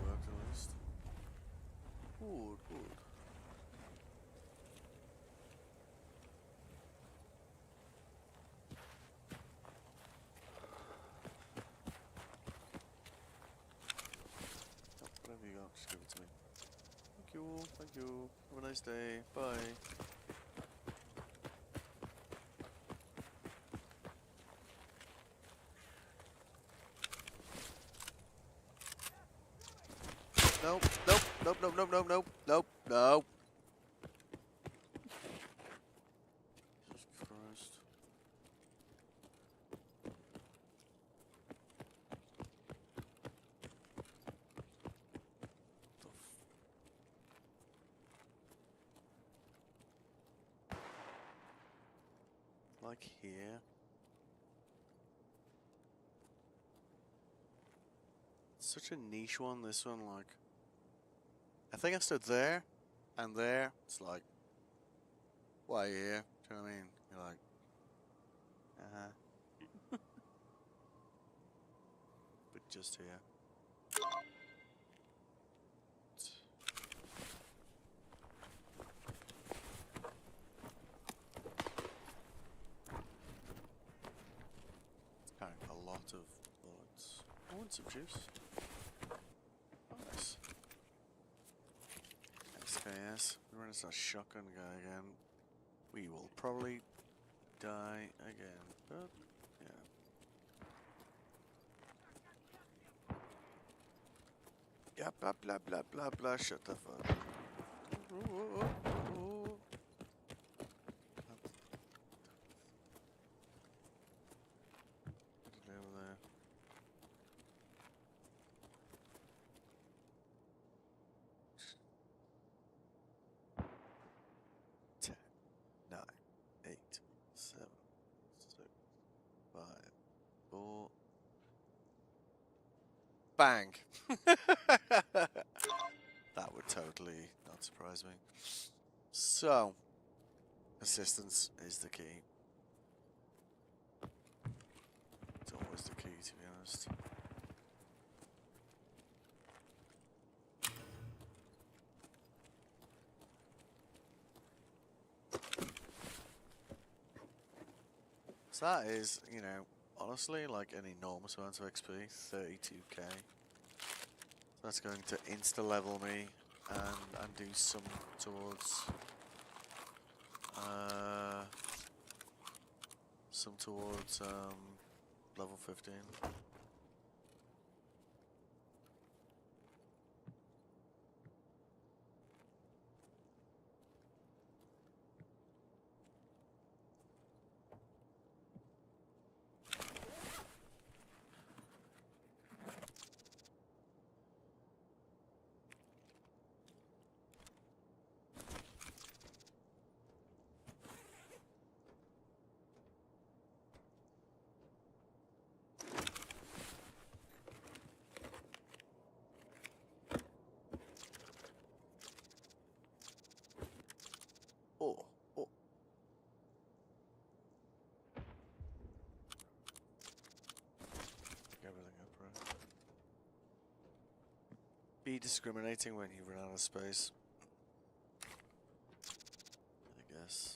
Worked at least. Good, good. Oh, whatever you got, just give it to me. Thank you, thank you. Have a nice day. Bye. Nope, nope, nope, nope, nope, nope, nope, nope, nope. Jesus Christ. The like here. Such a niche one, this one, like. I think I stood there, and there. It's like, why are you here? Do you know what I mean? You're like, but just here. It's carrying a lot of bullets. I want some juice. Oh, nice. SKS. We're in a shotgun guy again. We will probably die again, but yeah. Yeah, blah blah blah blah blah. Shut the fuck up. What over there? 10, 9, 8, 7, 6, 5, 4. Bang! That would totally not surprise me. So, assistance is the key. It's always the key, to be honest. So that is, you know, honestly, like an enormous amount of XP, 32k. That's going to insta-level me and do some towards level 15. Oh, oh. Pick everything up, right? Be discriminating when you run out of space. I guess.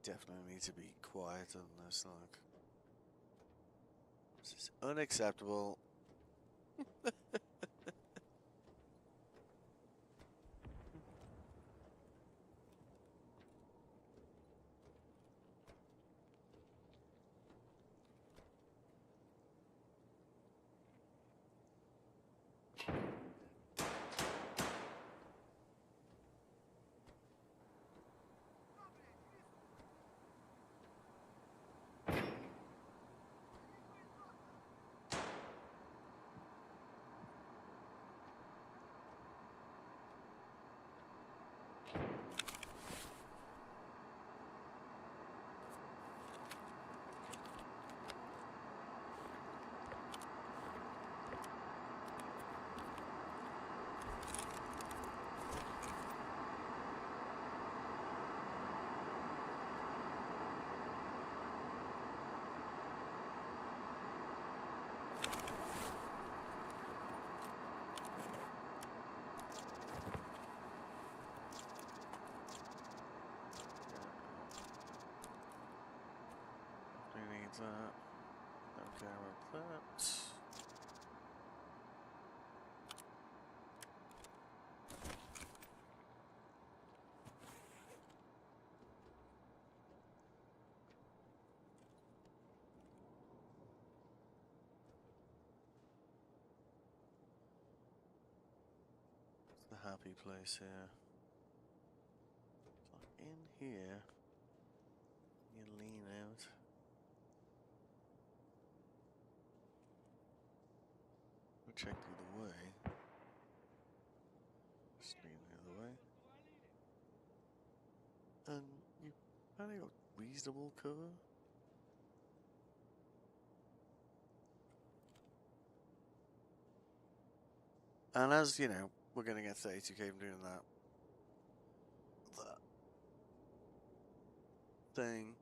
Definitely need to be quiet on this, like. This is unacceptable. We need that. Don't care about that. It's the happy place here. It's like in here. You lean out. check the other way. Just lean the other way. And you kind of got reasonable cover. And as you know, we're going to get 32k from doing that thing.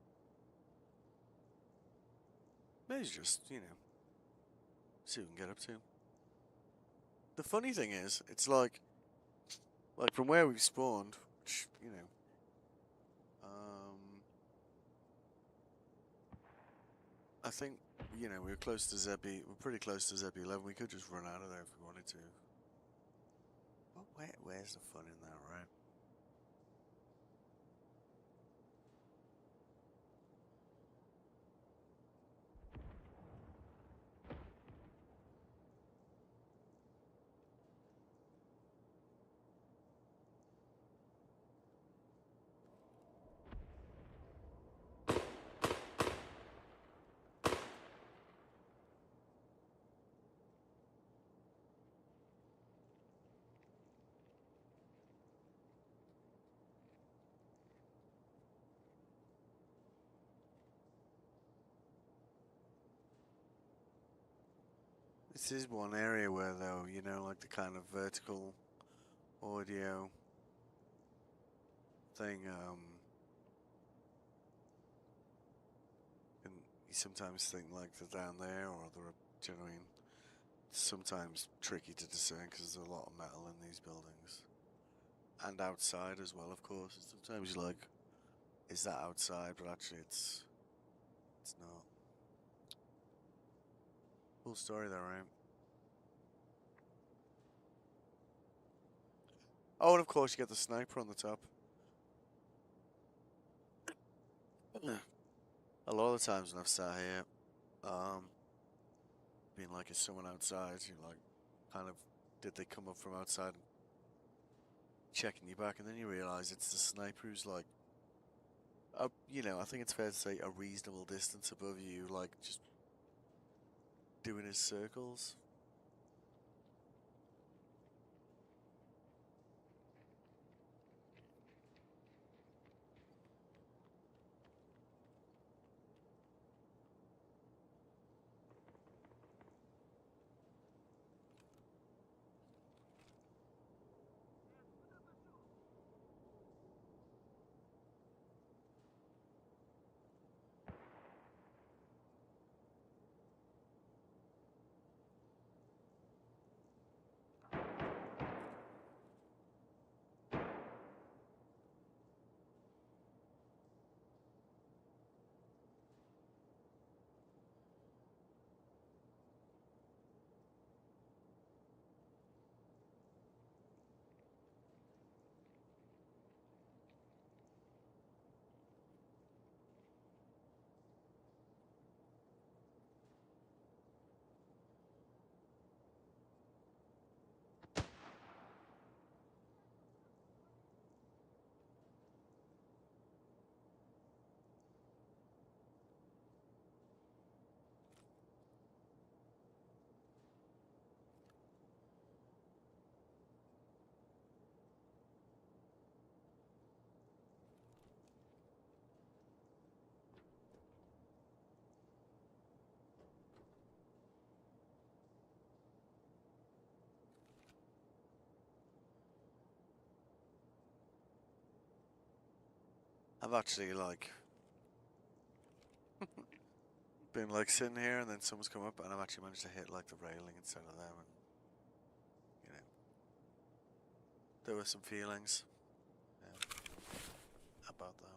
Maybe just, see what we can get up to. The funny thing is, it's like from where we've spawned, which, I think, we're close to Zebby, we're pretty close to Zebby 11, we could just run out of there if we wanted to. But where's the fun in that, right? This is one area where, though, like the kind of vertical audio thing, and you sometimes think like they're down there or they're, do you know what I mean? It's sometimes tricky to discern because there's a lot of metal in these buildings. And outside as well, of course. And sometimes you're like, is that outside? But actually it's not. Cool story there, right? Oh, and of course you get the sniper on the top. A lot of the times when I've sat here, being like, is someone outside? You're like, kind of, did they come up from outside and checking you back? And then you realize it's the sniper who's like, I think it's fair to say a reasonable distance above you, like just doing his circles. I've actually like been like sitting here and then someone's come up and I've actually managed to hit like the railing instead of them, and there were some feelings about that.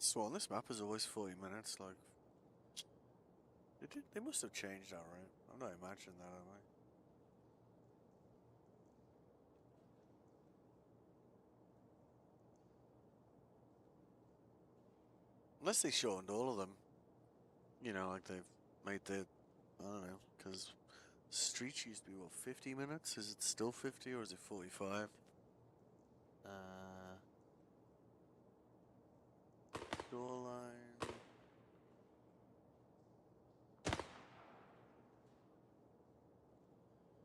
sworn this map is always 40 minutes, like... They must have changed that, right? I'm not imagining that, am I? Unless they shortened all of them. You know, like they've made the... I don't know, because Streets used to be, what, 50 minutes? Is it still 50 or is it 45? Shoreline...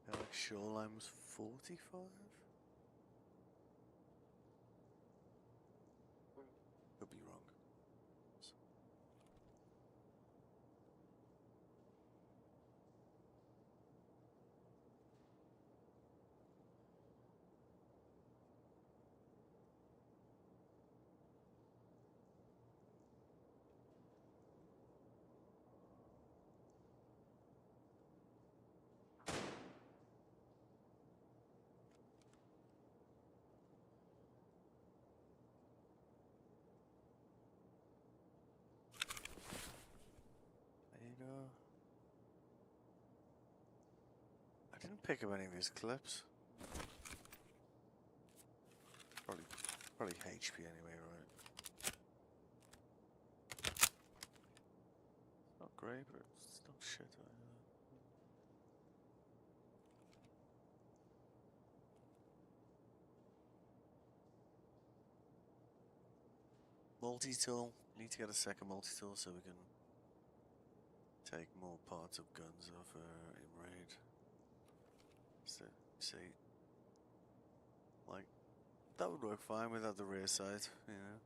Yeah, like Shoreline was 45? Could be wrong. There you go. I didn't pick up any of these clips. Probably HP anyway, right? Not great, but it's not shit either. Multi-tool. Need to get a second multi-tool so we can take more parts of guns off in raid. So, see, like, that would work fine without the rear sight, you know.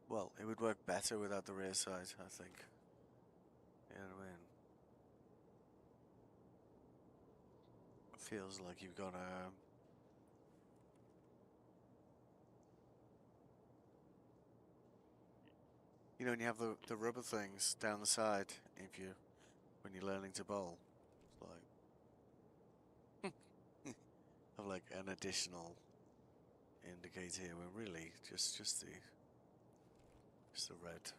Well, it would work better without the rear sight, I think. You know what I mean? It feels like you've got a... You know, when you have the rubber things down the side, when you're learning to bowl, it's like have like an additional indicator here. When really just the red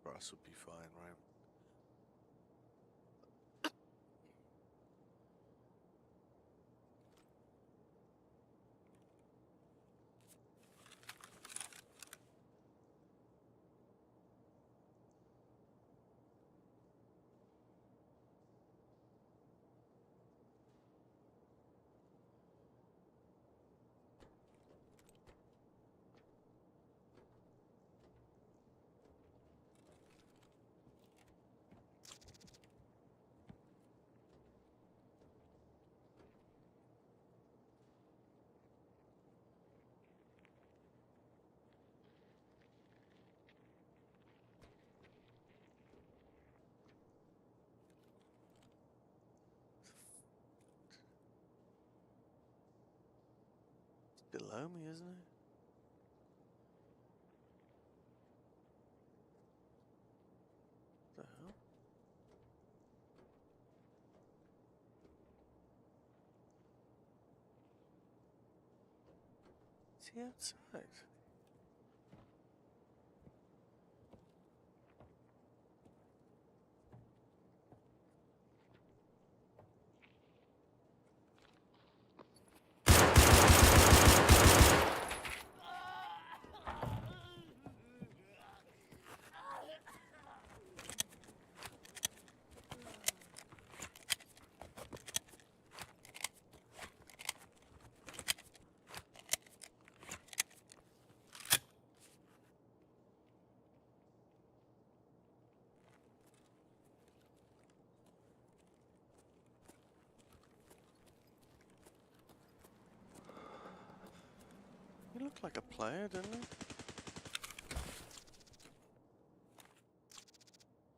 grass would be fine, right? It's below me, isn't it? What the hell? Is he outside? He looked like a player, didn't he?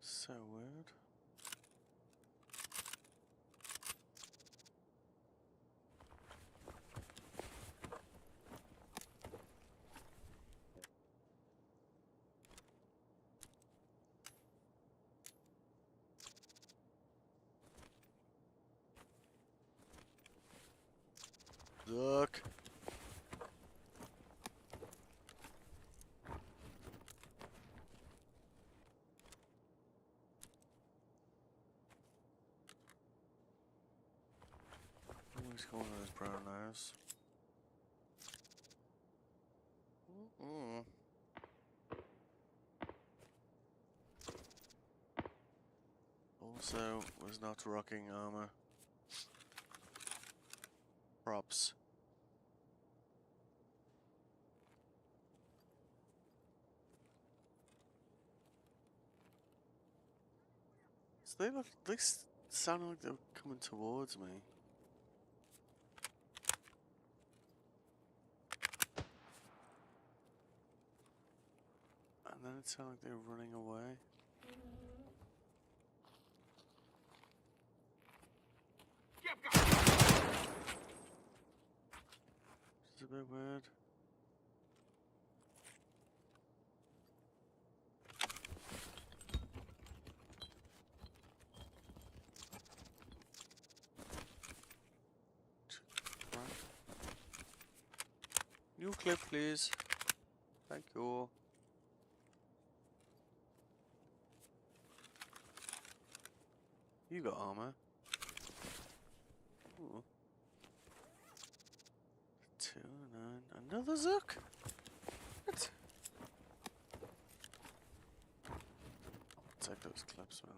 So weird. Look. Always going with his brown nose. Also, was not rocking armor. Props. So they sounded like they were coming towards me. And then it sounded like they were running away. Which is a bit weird. New clip, please. Thank you. You got armor. Ooh. 2-9. Another Zook? What? I'll take those clips, man.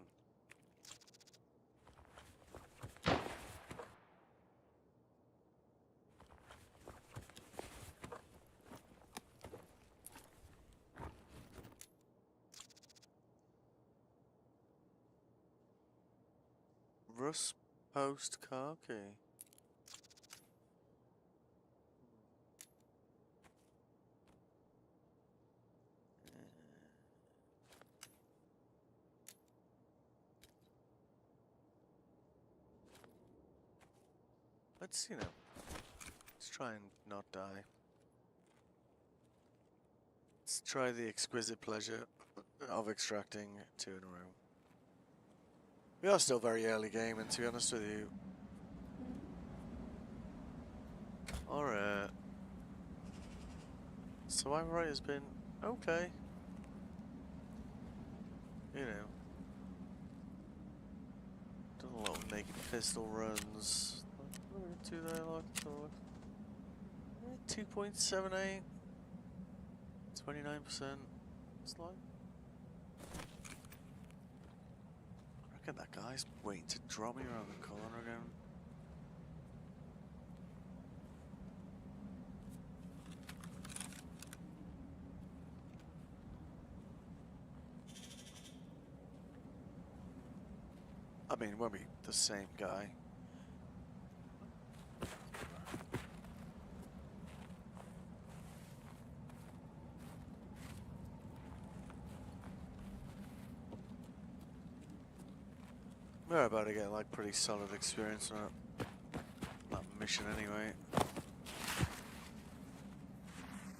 Rust post car key. Let's, let's try and not die. Let's try the exquisite pleasure of extracting 2 in a row. We are still very early game, and to be honest with you, our survival rate has been okay. Done a lot of naked pistol runs. 2.78, 29%. It's like, I reckon that guy's waiting to drop me around the corner again. I mean, it won't be the same guy. We're about to get like pretty solid experience on that mission anyway.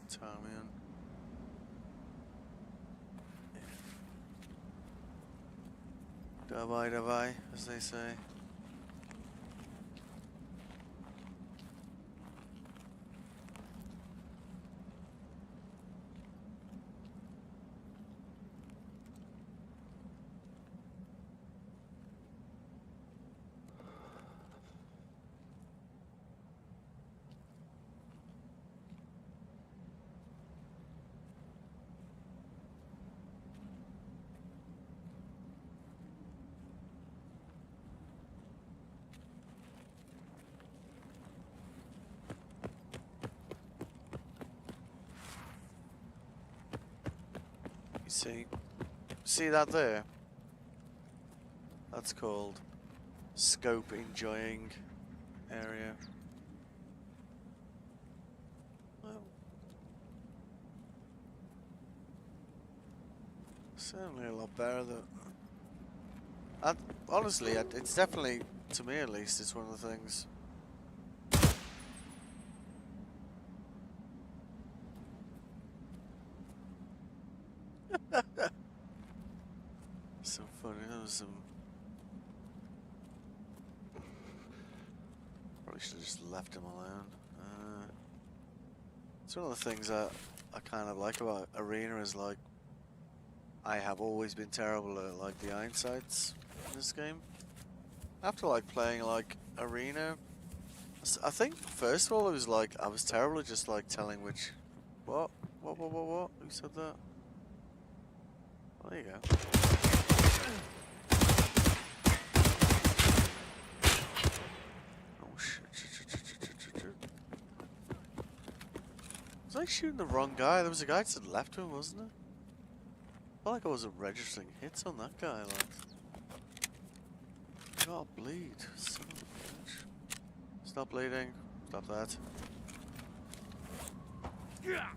Italian. Davai, davai, as they say. See that there? That's called scope enjoying area. Well, certainly a lot better than. Honestly, it's definitely, to me at least, it's one of the things. So funny, that was some. Probably should have just left him alone. It's one of the things that I kind of like about Arena is like, I have always been terrible at like the iron sights in this game. After like playing like Arena I think first of all it was like I was terrible at just like telling which. What? Who said that? Oh, there you go. Oh shit. Was I shooting the wrong guy? There was a guy to the left of him, wasn't there? I felt like I wasn't registering hits on that guy, like. God, bleed. Son of a bitch. Stop bleeding. Stop that. Yeah.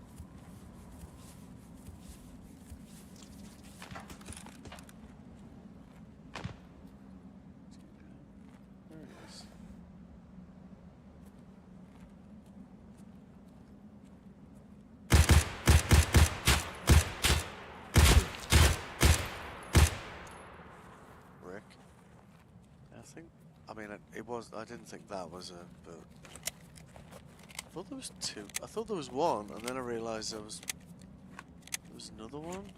There he is. Rick. I think. I mean, it was. I didn't think that was a. But I thought there was two. I thought there was one, and then I realised there was. There was another one.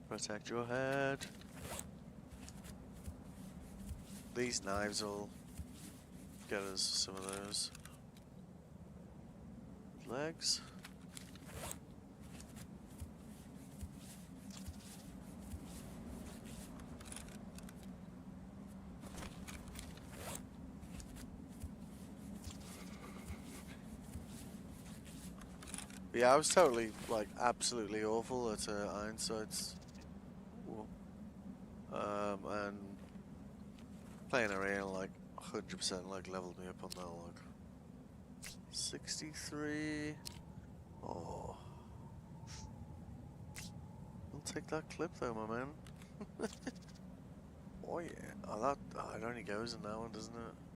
Protect your head. These knives will get us some of those. Legs. But yeah, I was totally, like, absolutely awful at iron sights. Whoa. And playing arena, like, 100% like leveled me up on that, like. 63. Oh. I'll take that clip though, my man. Oh yeah. Oh, it only goes in that one, doesn't it?